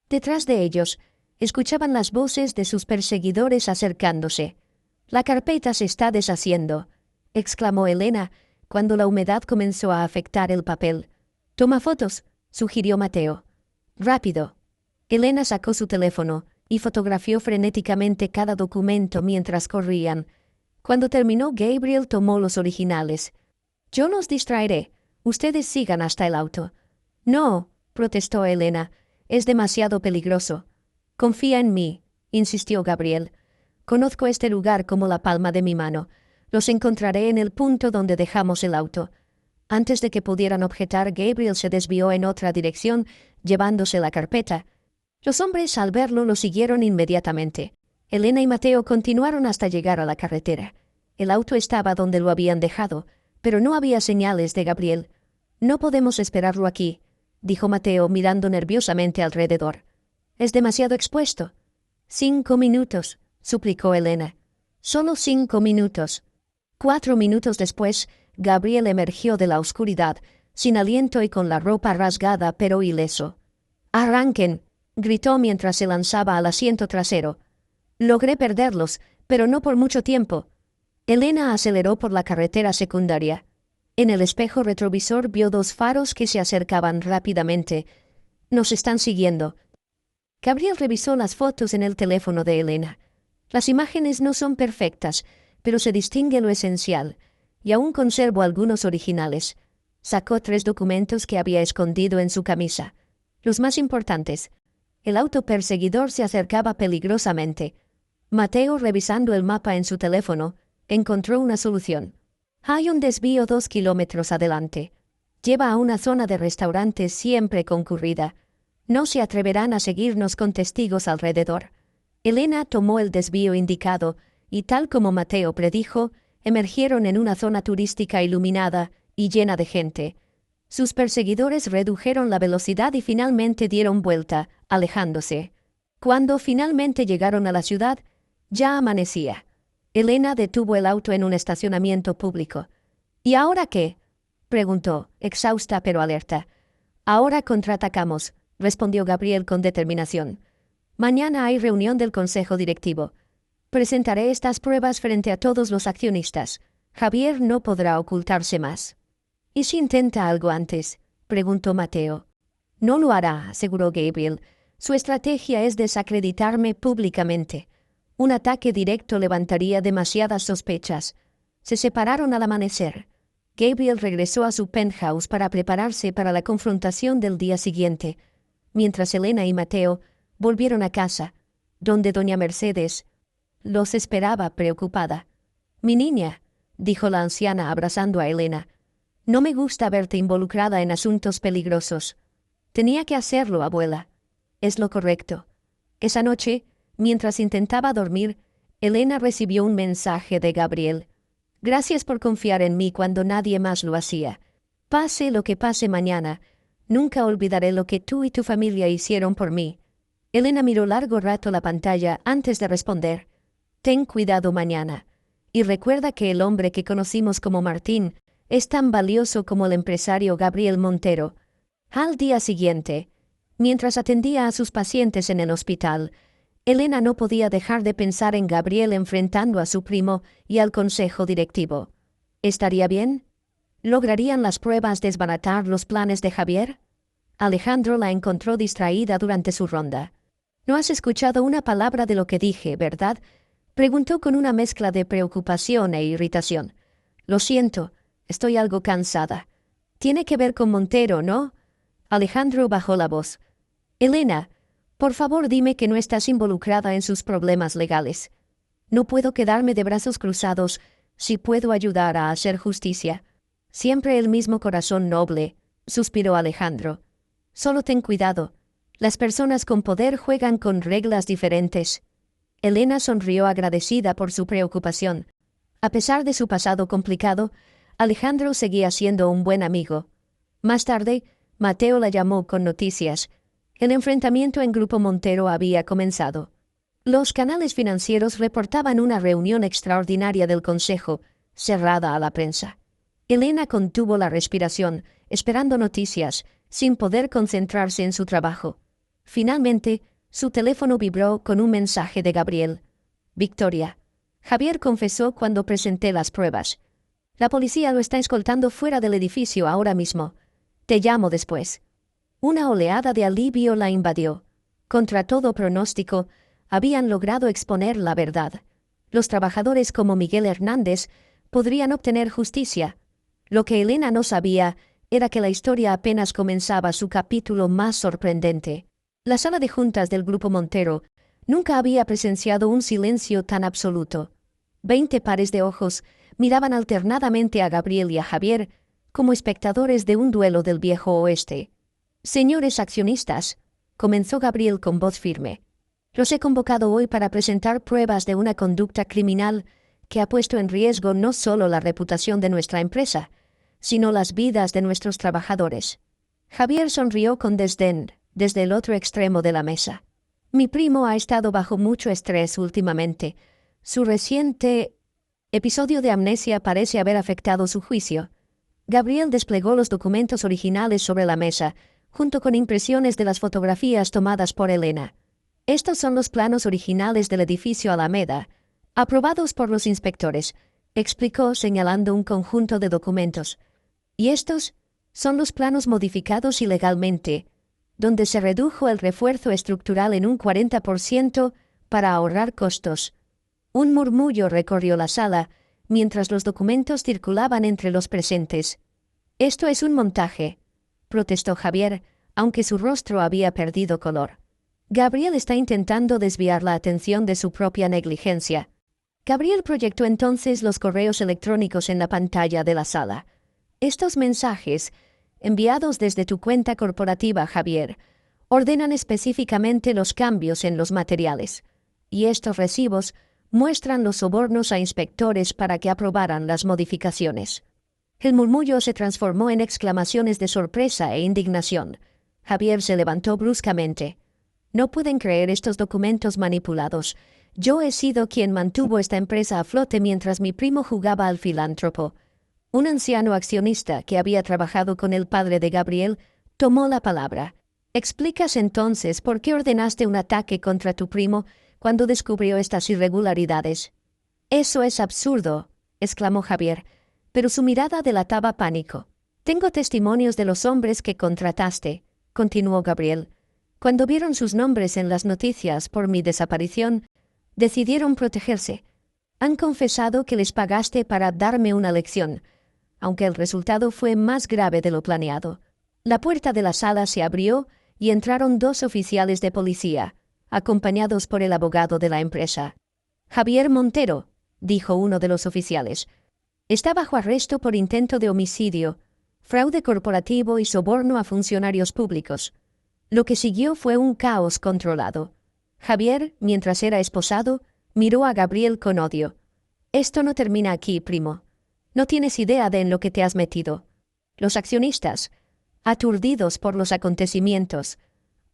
Detrás de ellos, escuchaban las voces de sus perseguidores acercándose. «La carpeta se está deshaciendo», exclamó Elena, cuando la humedad comenzó a afectar el papel. «Toma fotos», sugirió Mateo. «Rápido». Elena sacó su teléfono y fotografió frenéticamente cada documento mientras corrían. Cuando terminó, Gabriel tomó los originales. «Yo los distraeré. Ustedes sigan hasta el auto». «No», protestó Elena, «es demasiado peligroso». «Confía en mí», insistió Gabriel. «Conozco este lugar como la palma de mi mano. Los encontraré en el punto donde dejamos el auto». Antes de que pudieran objetar, Gabriel se desvió en otra dirección, llevándose la carpeta. Los hombres, al verlo, lo siguieron inmediatamente. Elena y Mateo continuaron hasta llegar a la carretera. El auto estaba donde lo habían dejado, pero no había señales de Gabriel. «No podemos esperarlo aquí», dijo Mateo mirando nerviosamente alrededor. «Es demasiado expuesto». «5 minutos», suplicó Elena. «Solo 5 minutos». 4 minutos después, Gabriel emergió de la oscuridad, sin aliento y con la ropa rasgada pero ileso. «¡Arranquen!», gritó mientras se lanzaba al asiento trasero. «Logré perderlos, pero no por mucho tiempo». Elena aceleró por la carretera secundaria. En el espejo retrovisor vio 2 faros que se acercaban rápidamente. «Nos están siguiendo». Gabriel revisó las fotos en el teléfono de Elena. Las imágenes no son perfectas, pero se distingue lo esencial, y aún conservo algunos originales. Sacó 3 documentos que había escondido en su camisa. Los más importantes. El auto perseguidor se acercaba peligrosamente. Mateo, revisando el mapa en su teléfono, encontró una solución. Hay un desvío 2 kilómetros adelante. Lleva a una zona de restaurantes siempre concurrida. No se atreverán a seguirnos con testigos alrededor. Elena tomó el desvío indicado y, tal como Mateo predijo, emergieron en una zona turística iluminada y llena de gente. Sus perseguidores redujeron la velocidad y finalmente dieron vuelta, alejándose. Cuando finalmente llegaron a la ciudad, ya amanecía. Elena detuvo el auto en un estacionamiento público. «¿Y ahora qué?», preguntó, exhausta pero alerta. «Ahora contraatacamos», respondió Gabriel con determinación. «Mañana hay reunión del consejo directivo. Presentaré estas pruebas frente a todos los accionistas. Javier no podrá ocultarse más». «¿Y si intenta algo antes?», preguntó Mateo. «No lo hará», aseguró Gabriel. «Su estrategia es desacreditarme públicamente. Un ataque directo levantaría demasiadas sospechas». Se separaron al amanecer. Gabriel regresó a su penthouse para prepararse para la confrontación del día siguiente, mientras Elena y Mateo volvieron a casa, donde doña Mercedes los esperaba preocupada. «Mi niña», dijo la anciana abrazando a Elena, «no me gusta verte involucrada en asuntos peligrosos». «Tenía que hacerlo, abuela». «Es lo correcto». Esa noche, mientras intentaba dormir, Elena recibió un mensaje de Gabriel. «Gracias por confiar en mí cuando nadie más lo hacía. Pase lo que pase mañana, nunca olvidaré lo que tú y tu familia hicieron por mí». Elena miró largo rato la pantalla antes de responder. «Ten cuidado mañana. Y recuerda que el hombre que conocimos como Martín es tan valioso como el empresario Gabriel Montero». Al día siguiente, mientras atendía a sus pacientes en el hospital, Elena no podía dejar de pensar en Gabriel enfrentando a su primo y al consejo directivo. ¿Estaría bien? ¿Lograrían las pruebas desbaratar los planes de Javier? Alejandro la encontró distraída durante su ronda. «No has escuchado una palabra de lo que dije, ¿verdad?», preguntó con una mezcla de preocupación e irritación. «Lo siento, estoy algo cansada». «Tiene que ver con Montero, ¿no?». Alejandro bajó la voz. «Elena, por favor dime que no estás involucrada en sus problemas legales. No puedo quedarme de brazos cruzados si puedo ayudar a hacer justicia». «Siempre el mismo corazón noble», suspiró Alejandro. «Solo ten cuidado. Las personas con poder juegan con reglas diferentes». Elena sonrió agradecida por su preocupación. A pesar de su pasado complicado, Alejandro seguía siendo un buen amigo. Más tarde, Mateo la llamó con noticias. El enfrentamiento en Grupo Montero había comenzado. Los canales financieros reportaban una reunión extraordinaria del Consejo, cerrada a la prensa. Elena contuvo la respiración, esperando noticias, sin poder concentrarse en su trabajo. Finalmente, su teléfono vibró con un mensaje de Gabriel. «Victoria. Javier confesó cuando presenté las pruebas. La policía lo está escoltando fuera del edificio ahora mismo. Te llamo después». Una oleada de alivio la invadió. Contra todo pronóstico, habían logrado exponer la verdad. Los trabajadores como Miguel Hernández podrían obtener justicia. Lo que Elena no sabía era que la historia apenas comenzaba su capítulo más sorprendente. La sala de juntas del Grupo Montero nunca había presenciado un silencio tan absoluto. 20 pares de ojos miraban alternadamente a Gabriel y a Javier como espectadores de un duelo del viejo oeste. «Señores accionistas», comenzó Gabriel con voz firme, Los he convocado hoy para presentar pruebas de una conducta criminal que ha puesto en riesgo no solo la reputación de nuestra empresa, sino las vidas de nuestros trabajadores. Javier sonrió con desdén desde el otro extremo de la mesa. Mi primo ha estado bajo mucho estrés últimamente. Su reciente episodio de amnesia parece haber afectado su juicio. Gabriel desplegó los documentos originales sobre la mesa, junto con impresiones de las fotografías tomadas por Elena. Estos son los planos originales del edificio Alameda, aprobados por los inspectores, explicó señalando un conjunto de documentos. Y estos son los planos modificados ilegalmente, donde se redujo el refuerzo estructural en un 40% para ahorrar costos. Un murmullo recorrió la sala, mientras los documentos circulaban entre los presentes. «Esto es un montaje», protestó Javier, aunque su rostro había perdido color. Gabriel está intentando desviar la atención de su propia negligencia. Gabriel proyectó entonces los correos electrónicos en la pantalla de la sala. Estos mensajes, enviados desde tu cuenta corporativa, Javier, ordenan específicamente los cambios en los materiales, y estos recibos muestran los sobornos a inspectores para que aprobaran las modificaciones. El murmullo se transformó en exclamaciones de sorpresa e indignación. Javier se levantó bruscamente. «No pueden creer estos documentos manipulados. Yo he sido quien mantuvo esta empresa a flote mientras mi primo jugaba al filántropo». Un anciano accionista que había trabajado con el padre de Gabriel tomó la palabra. «¿Explicas entonces por qué ordenaste un ataque contra tu primo cuando descubrió estas irregularidades?» «Eso es absurdo», exclamó Javier, pero su mirada delataba pánico. «Tengo testimonios de los hombres que contrataste», continuó Gabriel. «Cuando vieron sus nombres en las noticias por mi desaparición, decidieron protegerse. Han confesado que les pagaste para darme una lección, aunque el resultado fue más grave de lo planeado». La puerta de la sala se abrió y entraron 2 oficiales de policía, acompañados por el abogado de la empresa. «Javier Montero», dijo uno de los oficiales, «está bajo arresto por intento de homicidio, fraude corporativo y soborno a funcionarios públicos». Lo que siguió fue un caos controlado. Javier, mientras era esposado, miró a Gabriel con odio. «Esto no termina aquí, primo. No tienes idea de en lo que te has metido». Los accionistas, aturdidos por los acontecimientos,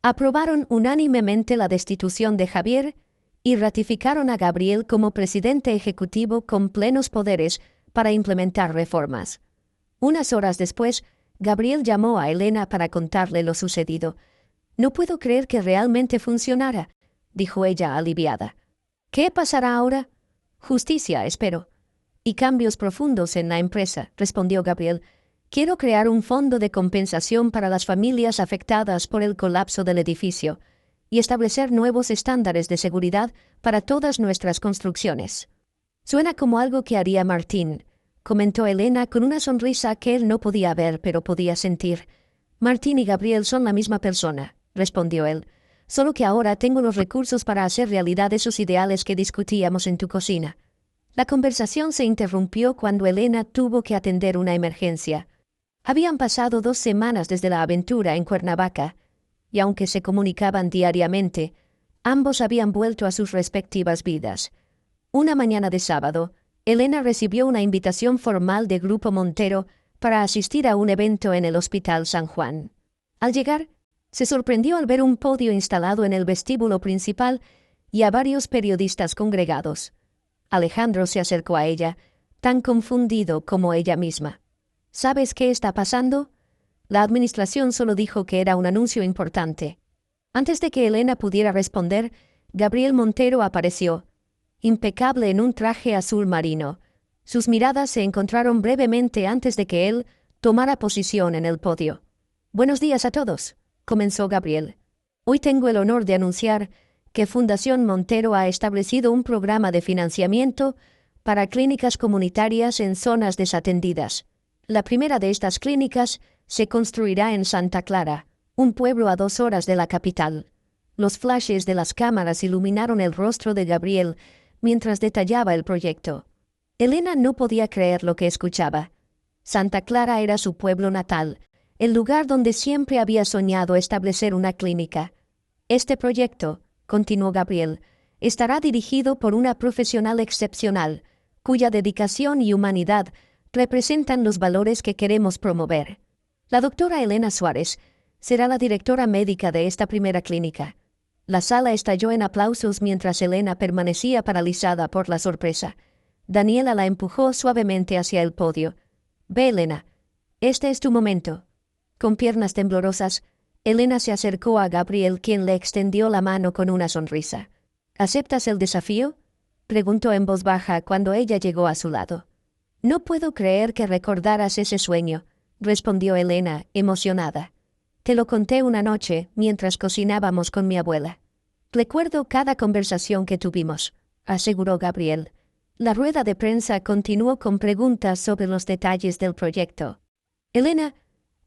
aprobaron unánimemente la destitución de Javier y ratificaron a Gabriel como presidente ejecutivo con plenos poderes para implementar reformas. Unas horas después, Gabriel llamó a Elena para contarle lo sucedido. «No puedo creer que realmente funcionara», dijo ella aliviada. «¿Qué pasará ahora?» «Justicia, espero. Y cambios profundos en la empresa», respondió Gabriel. «Quiero crear un fondo de compensación para las familias afectadas por el colapso del edificio y establecer nuevos estándares de seguridad para todas nuestras construcciones». «Suena como algo que haría Martín», comentó Elena con una sonrisa que él no podía ver pero podía sentir. «Martín y Gabriel son la misma persona», respondió él, «solo que ahora tengo los recursos para hacer realidad esos ideales que discutíamos en tu cocina». La conversación se interrumpió cuando Elena tuvo que atender una emergencia. Habían pasado 2 semanas desde la aventura en Cuernavaca, y aunque se comunicaban diariamente, ambos habían vuelto a sus respectivas vidas. Una mañana de sábado, Elena recibió una invitación formal de Grupo Montero para asistir a un evento en el Hospital San Juan. Al llegar, se sorprendió al ver un podio instalado en el vestíbulo principal y a varios periodistas congregados. Alejandro se acercó a ella, tan confundido como ella misma. «¿Sabes qué está pasando?» La administración solo dijo que era un anuncio importante. Antes de que Elena pudiera responder, Gabriel Montero apareció, impecable en un traje azul marino. Sus miradas se encontraron brevemente antes de que él tomara posición en el podio. «Buenos días a todos», comenzó Gabriel. «Hoy tengo el honor de anunciar que Fundación Montero ha establecido un programa de financiamiento para clínicas comunitarias en zonas desatendidas. La primera de estas clínicas se construirá en Santa Clara, un pueblo a 2 horas de la capital». Los flashes de las cámaras iluminaron el rostro de Gabriel mientras detallaba el proyecto. Elena no podía creer lo que escuchaba. Santa Clara era su pueblo natal, el lugar donde siempre había soñado establecer una clínica. Este proyecto, continuó Gabriel, estará dirigido por una profesional excepcional, cuya dedicación y humanidad representan los valores que queremos promover. La doctora Elena Suárez será la directora médica de esta primera clínica. La sala estalló en aplausos mientras Elena permanecía paralizada por la sorpresa. Daniela la empujó suavemente hacia el podio. «Ve, Elena. Este es tu momento». Con piernas temblorosas, Elena se acercó a Gabriel, quien le extendió la mano con una sonrisa. «¿Aceptas el desafío?», preguntó en voz baja cuando ella llegó a su lado. «No puedo creer que recordaras ese sueño», respondió Elena, emocionada. «Te lo conté una noche mientras cocinábamos con mi abuela». «Recuerdo cada conversación que tuvimos», aseguró Gabriel. La rueda de prensa continuó con preguntas sobre los detalles del proyecto. Elena,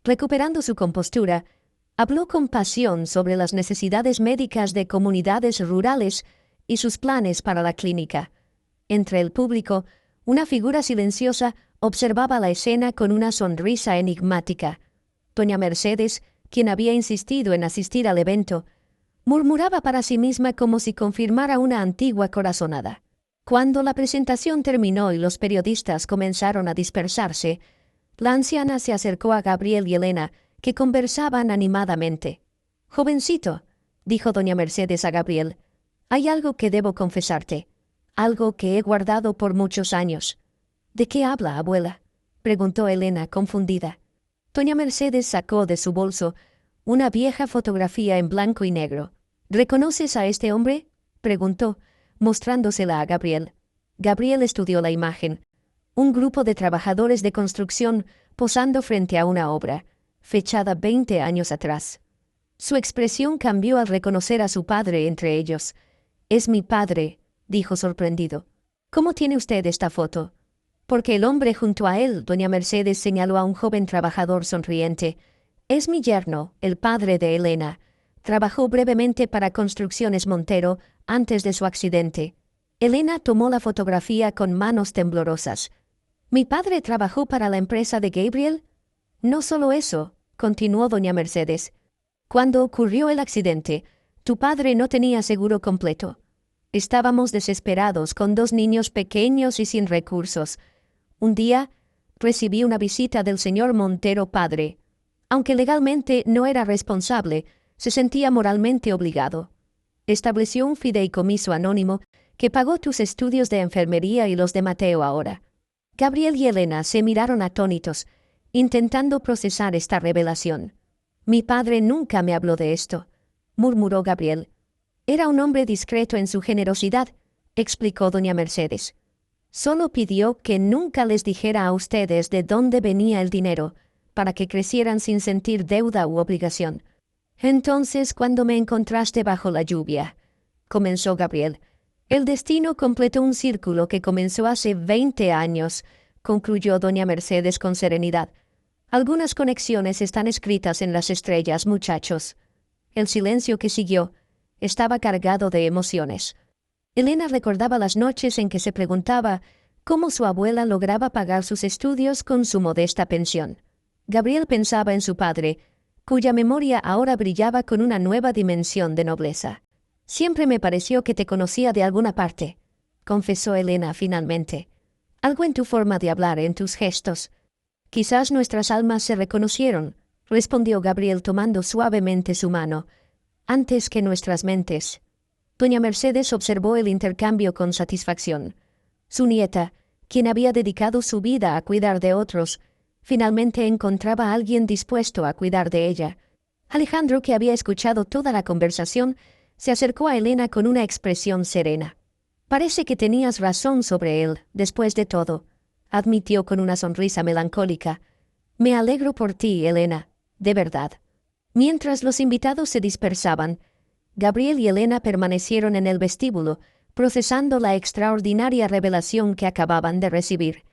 recuperando su compostura, habló con pasión sobre las necesidades médicas de comunidades rurales y sus planes para la clínica. Entre el público, una figura silenciosa observaba la escena con una sonrisa enigmática. Doña Mercedes, quien había insistido en asistir al evento, murmuraba para sí misma como si confirmara una antigua corazonada. Cuando la presentación terminó y los periodistas comenzaron a dispersarse, la anciana se acercó a Gabriel y Elena, que conversaban animadamente. «Jovencito», dijo doña Mercedes a Gabriel, «hay algo que debo confesarte, algo que he guardado por muchos años». «¿De qué habla, abuela?», preguntó Elena, confundida. Doña Mercedes sacó de su bolso una vieja fotografía en blanco y negro. «¿Reconoces a este hombre?», preguntó, mostrándosela a Gabriel. Gabriel estudió la imagen. Un grupo de trabajadores de construcción posando frente a una obra, fechada 20 años atrás. Su expresión cambió al reconocer a su padre entre ellos. «Es mi padre», dijo sorprendido. «¿Cómo tiene usted esta foto?». Porque el hombre junto a él, doña Mercedes señaló a un joven trabajador sonriente. «Es mi yerno, el padre de Elena. Trabajó brevemente para Construcciones Montero antes de su accidente». Elena tomó la fotografía con manos temblorosas. «¿Mi padre trabajó para la empresa de Gabriel?». «No solo eso», continuó doña Mercedes. «Cuando ocurrió el accidente, tu padre no tenía seguro completo. Estábamos desesperados con 2 niños pequeños y sin recursos. Un día, recibí una visita del señor Montero padre. Aunque legalmente no era responsable, se sentía moralmente obligado. Estableció un fideicomiso anónimo que pagó tus estudios de enfermería y los de Mateo ahora». Gabriel y Elena se miraron atónitos, intentando procesar esta revelación. «Mi padre nunca me habló de esto», murmuró Gabriel. «Era un hombre discreto en su generosidad», explicó doña Mercedes. «Solo pidió que nunca les dijera a ustedes de dónde venía el dinero, para que crecieran sin sentir deuda u obligación». «Entonces, cuando me encontraste bajo la lluvia», comenzó Gabriel, «el destino completó un círculo que comenzó hace 20 años», concluyó doña Mercedes con serenidad. «Algunas conexiones están escritas en las estrellas, muchachos». El silencio que siguió estaba cargado de emociones. Elena recordaba las noches en que se preguntaba cómo su abuela lograba pagar sus estudios con su modesta pensión. Gabriel pensaba en su padre, cuya memoria ahora brillaba con una nueva dimensión de nobleza. «Siempre me pareció que te conocía de alguna parte», confesó Elena finalmente. «Algo en tu forma de hablar, en tus gestos». «Quizás nuestras almas se reconocieron», respondió Gabriel tomando suavemente su mano. «Antes que nuestras mentes». Doña Mercedes observó el intercambio con satisfacción. Su nieta, quien había dedicado su vida a cuidar de otros, finalmente encontraba a alguien dispuesto a cuidar de ella. Alejandro, que había escuchado toda la conversación, se acercó a Elena con una expresión serena. «Parece que tenías razón sobre él, después de todo», admitió con una sonrisa melancólica. «Me alegro por ti, Elena, de verdad». Mientras los invitados se dispersaban, Gabriel y Elena permanecieron en el vestíbulo, procesando la extraordinaria revelación que acababan de recibir.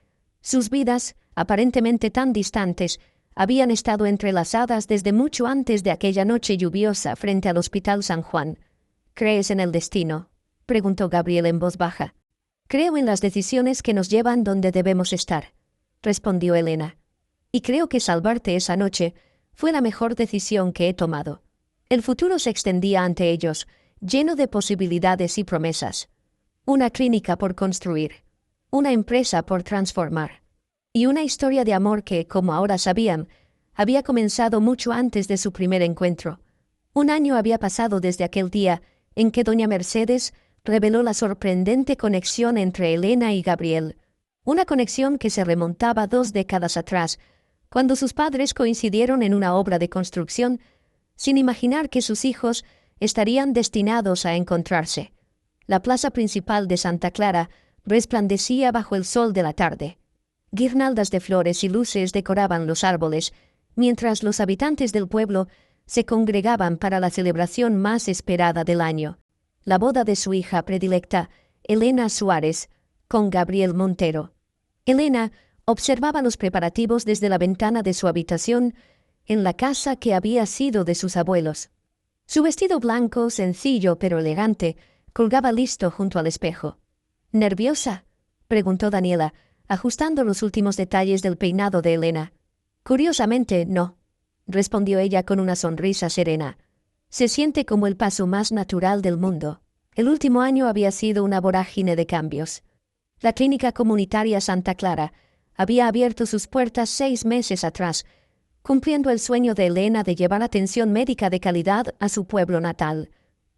Sus vidas, aparentemente tan distantes, habían estado entrelazadas desde mucho antes de aquella noche lluviosa frente al Hospital San Juan. «¿Crees en el destino?», preguntó Gabriel en voz baja. «Creo en las decisiones que nos llevan donde debemos estar», respondió Elena. «Y creo que salvarte esa noche fue la mejor decisión que he tomado». El futuro se extendía ante ellos, lleno de posibilidades y promesas. Una clínica por construir, una empresa por transformar, y una historia de amor que, como ahora sabían, había comenzado mucho antes de su primer encuentro. 1 año había pasado desde aquel día en que doña Mercedes reveló la sorprendente conexión entre Elena y Gabriel, una conexión que se remontaba 2 décadas atrás, cuando sus padres coincidieron en una obra de construcción, sin imaginar que sus hijos estarían destinados a encontrarse. La plaza principal de Santa Clara resplandecía bajo el sol de la tarde. Guirnaldas de flores y luces decoraban los árboles, mientras los habitantes del pueblo se congregaban para la celebración más esperada del año, la boda de su hija predilecta, Elena Suárez, con Gabriel Montero. Elena observaba los preparativos desde la ventana de su habitación en la casa que había sido de sus abuelos. Su vestido blanco, sencillo pero elegante, colgaba listo junto al espejo. ¿Nerviosa?, preguntó Daniela, ajustando los últimos detalles del peinado de Elena. Curiosamente, no, respondió ella con una sonrisa serena. Se siente como el paso más natural del mundo. El último año había sido una vorágine de cambios. La clínica comunitaria Santa Clara había abierto sus puertas 6 meses atrás, cumpliendo el sueño de Elena de llevar atención médica de calidad a su pueblo natal.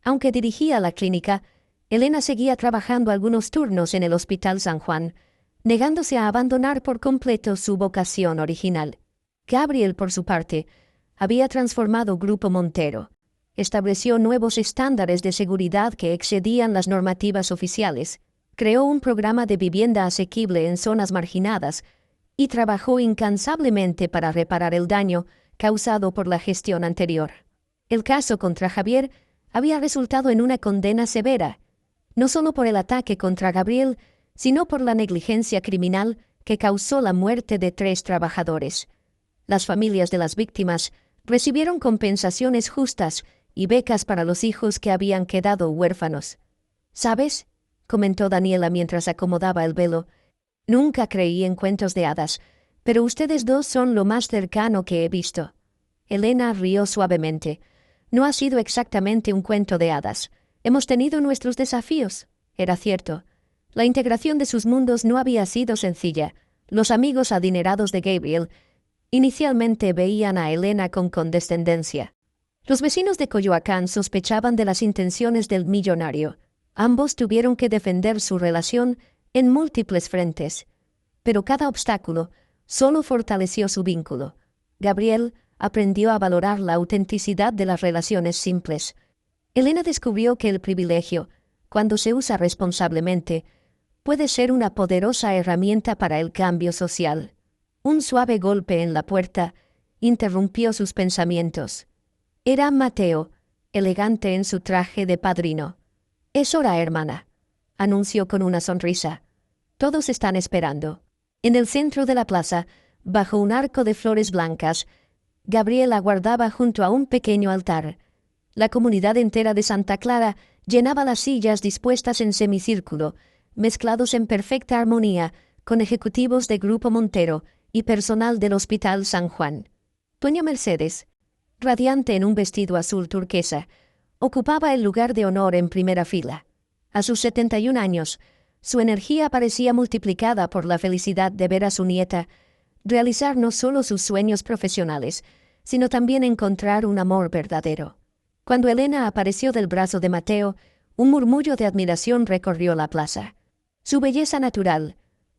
Aunque dirigía la clínica, Elena seguía trabajando algunos turnos en el Hospital San Juan, negándose a abandonar por completo su vocación original. Gabriel, por su parte, había transformado Grupo Montero. Estableció nuevos estándares de seguridad que excedían las normativas oficiales, creó un programa de vivienda asequible en zonas marginadas y trabajó incansablemente para reparar el daño causado por la gestión anterior. El caso contra Javier había resultado en una condena severa, no solo por el ataque contra Gabriel, sino por la negligencia criminal que causó la muerte de 3 trabajadores. Las familias de las víctimas recibieron compensaciones justas y becas para los hijos que habían quedado huérfanos. ¿Sabes?, comentó Daniela mientras acomodaba el velo. Nunca creí en cuentos de hadas, pero ustedes 2 son lo más cercano que he visto. Elena rió suavemente. No ha sido exactamente un cuento de hadas. Hemos tenido nuestros desafíos. Era cierto. La integración de sus mundos no había sido sencilla. Los amigos adinerados de Gabriel inicialmente veían a Elena con condescendencia. Los vecinos de Coyoacán sospechaban de las intenciones del millonario. Ambos tuvieron que defender su relación en múltiples frentes, pero cada obstáculo solo fortaleció su vínculo. Gabriel aprendió a valorar la autenticidad de las relaciones simples. Elena descubrió que el privilegio, cuando se usa responsablemente, puede ser una poderosa herramienta para el cambio social. Un suave golpe en la puerta interrumpió sus pensamientos. Era Mateo, elegante en su traje de padrino. «Es hora, hermana», anunció con una sonrisa. «Todos están esperando». En el centro de la plaza, bajo un arco de flores blancas, Gabriel aguardaba junto a un pequeño altar. La comunidad entera de Santa Clara llenaba las sillas dispuestas en semicírculo, mezclados en perfecta armonía con ejecutivos de Grupo Montero y personal del Hospital San Juan. Doña Mercedes, radiante en un vestido azul turquesa, ocupaba el lugar de honor en primera fila. A sus 71 años, su energía parecía multiplicada por la felicidad de ver a su nieta realizar no solo sus sueños profesionales, sino también encontrar un amor verdadero. Cuando Elena apareció del brazo de Mateo, un murmullo de admiración recorrió la plaza. Su belleza natural,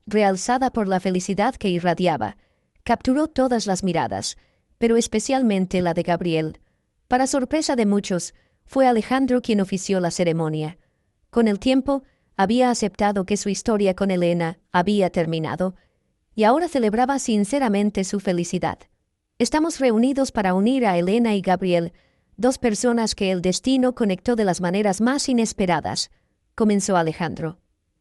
realzada por la felicidad que irradiaba, capturó todas las miradas, pero especialmente la de Gabriel. Para sorpresa de muchos, fue Alejandro quien ofició la ceremonia. Con el tiempo, había aceptado que su historia con Elena había terminado, y ahora celebraba sinceramente su felicidad. «Estamos reunidos para unir a Elena y Gabriel, 2 personas que el destino conectó de las maneras más inesperadas», comenzó Alejandro.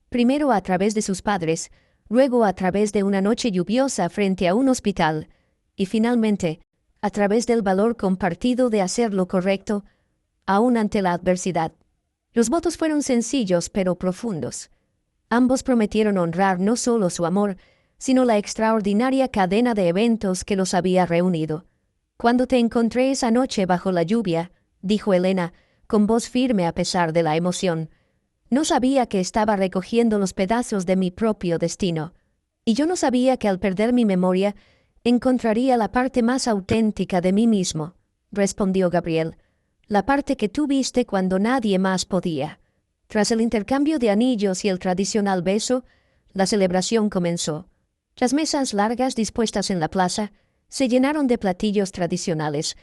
Primero a través de sus padres, luego a través de una noche lluviosa frente a un hospital, y finalmente, a través del valor compartido de hacer lo correcto, aún ante la adversidad. Los votos fueron sencillos pero profundos. Ambos prometieron honrar no solo su amor, sino la extraordinaria cadena de eventos que los había reunido. «Cuando te encontré esa noche bajo la lluvia», dijo Elena, con voz firme a pesar de la emoción. No sabía que estaba recogiendo los pedazos de mi propio destino, y yo no sabía que al perder mi memoria encontraría la parte más auténtica de mí mismo, respondió Gabriel, la parte que tú viste cuando nadie más podía. Tras el intercambio de anillos y el tradicional beso, la celebración comenzó. Las mesas largas dispuestas en la plaza se llenaron de platillos tradicionales,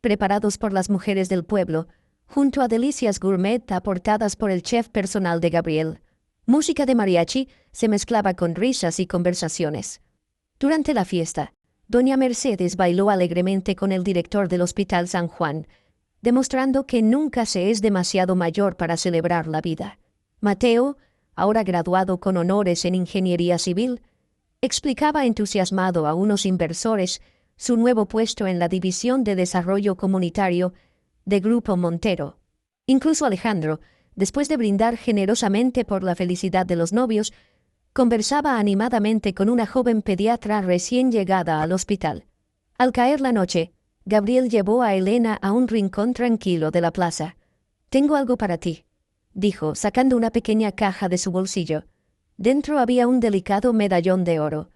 preparados por las mujeres del pueblo, junto a delicias gourmet aportadas por el chef personal de Gabriel. Música de mariachi se mezclaba con risas y conversaciones. Durante la fiesta, doña Mercedes bailó alegremente con el director del Hospital San Juan, demostrando que nunca se es demasiado mayor para celebrar la vida. Mateo, ahora graduado con honores en ingeniería civil, explicaba entusiasmado a unos inversores su nuevo puesto en la División de Desarrollo Comunitario de Grupo Montero. Incluso Alejandro, después de brindar generosamente por la felicidad de los novios, conversaba animadamente con una joven pediatra recién llegada al hospital. Al caer la noche, Gabriel llevó a Elena a un rincón tranquilo de la plaza. «Tengo algo para ti», dijo, sacando una pequeña caja de su bolsillo. Dentro había un delicado medallón de oro.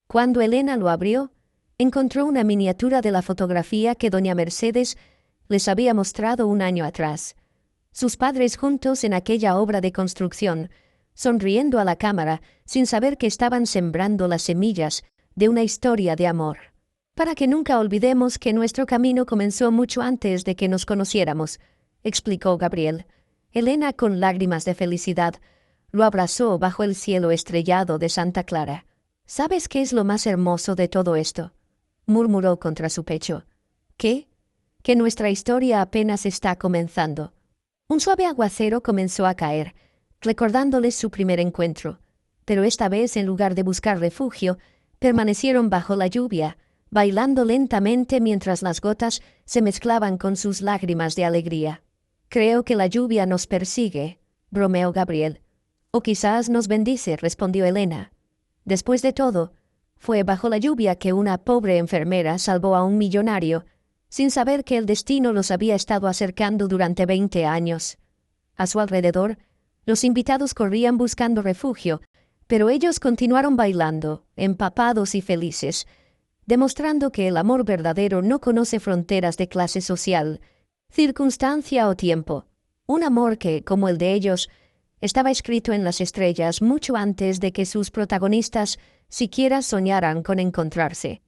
Cuando Elena lo abrió, encontró una miniatura de la fotografía que doña Mercedes les había mostrado un año atrás. Sus padres juntos en aquella obra de construcción, sonriendo a la cámara, sin saber que estaban sembrando las semillas de una historia de amor. «Para que nunca olvidemos que nuestro camino comenzó mucho antes de que nos conociéramos», explicó Gabriel. Elena, con lágrimas de felicidad, lo abrazó bajo el cielo estrellado de Santa Clara. «¿Sabes qué es lo más hermoso de todo esto?», murmuró contra su pecho. «¿Qué?». «Que nuestra historia apenas está comenzando». Un suave aguacero comenzó a caer, recordándoles su primer encuentro, pero esta vez, en lugar de buscar refugio, permanecieron bajo la lluvia, bailando lentamente mientras las gotas se mezclaban con sus lágrimas de alegría. «Creo que la lluvia nos persigue», bromeó Gabriel. «O quizás nos bendice», respondió Elena. Después de todo, fue bajo la lluvia que una pobre enfermera salvó a un millonario, sin saber que el destino los había estado acercando durante 20 años. A su alrededor, los invitados corrían buscando refugio, pero ellos continuaron bailando, empapados y felices, demostrando que el amor verdadero no conoce fronteras de clase social, circunstancia o tiempo. Un amor que, como el de ellos, estaba escrito en las estrellas mucho antes de que sus protagonistas siquiera soñaran con encontrarse.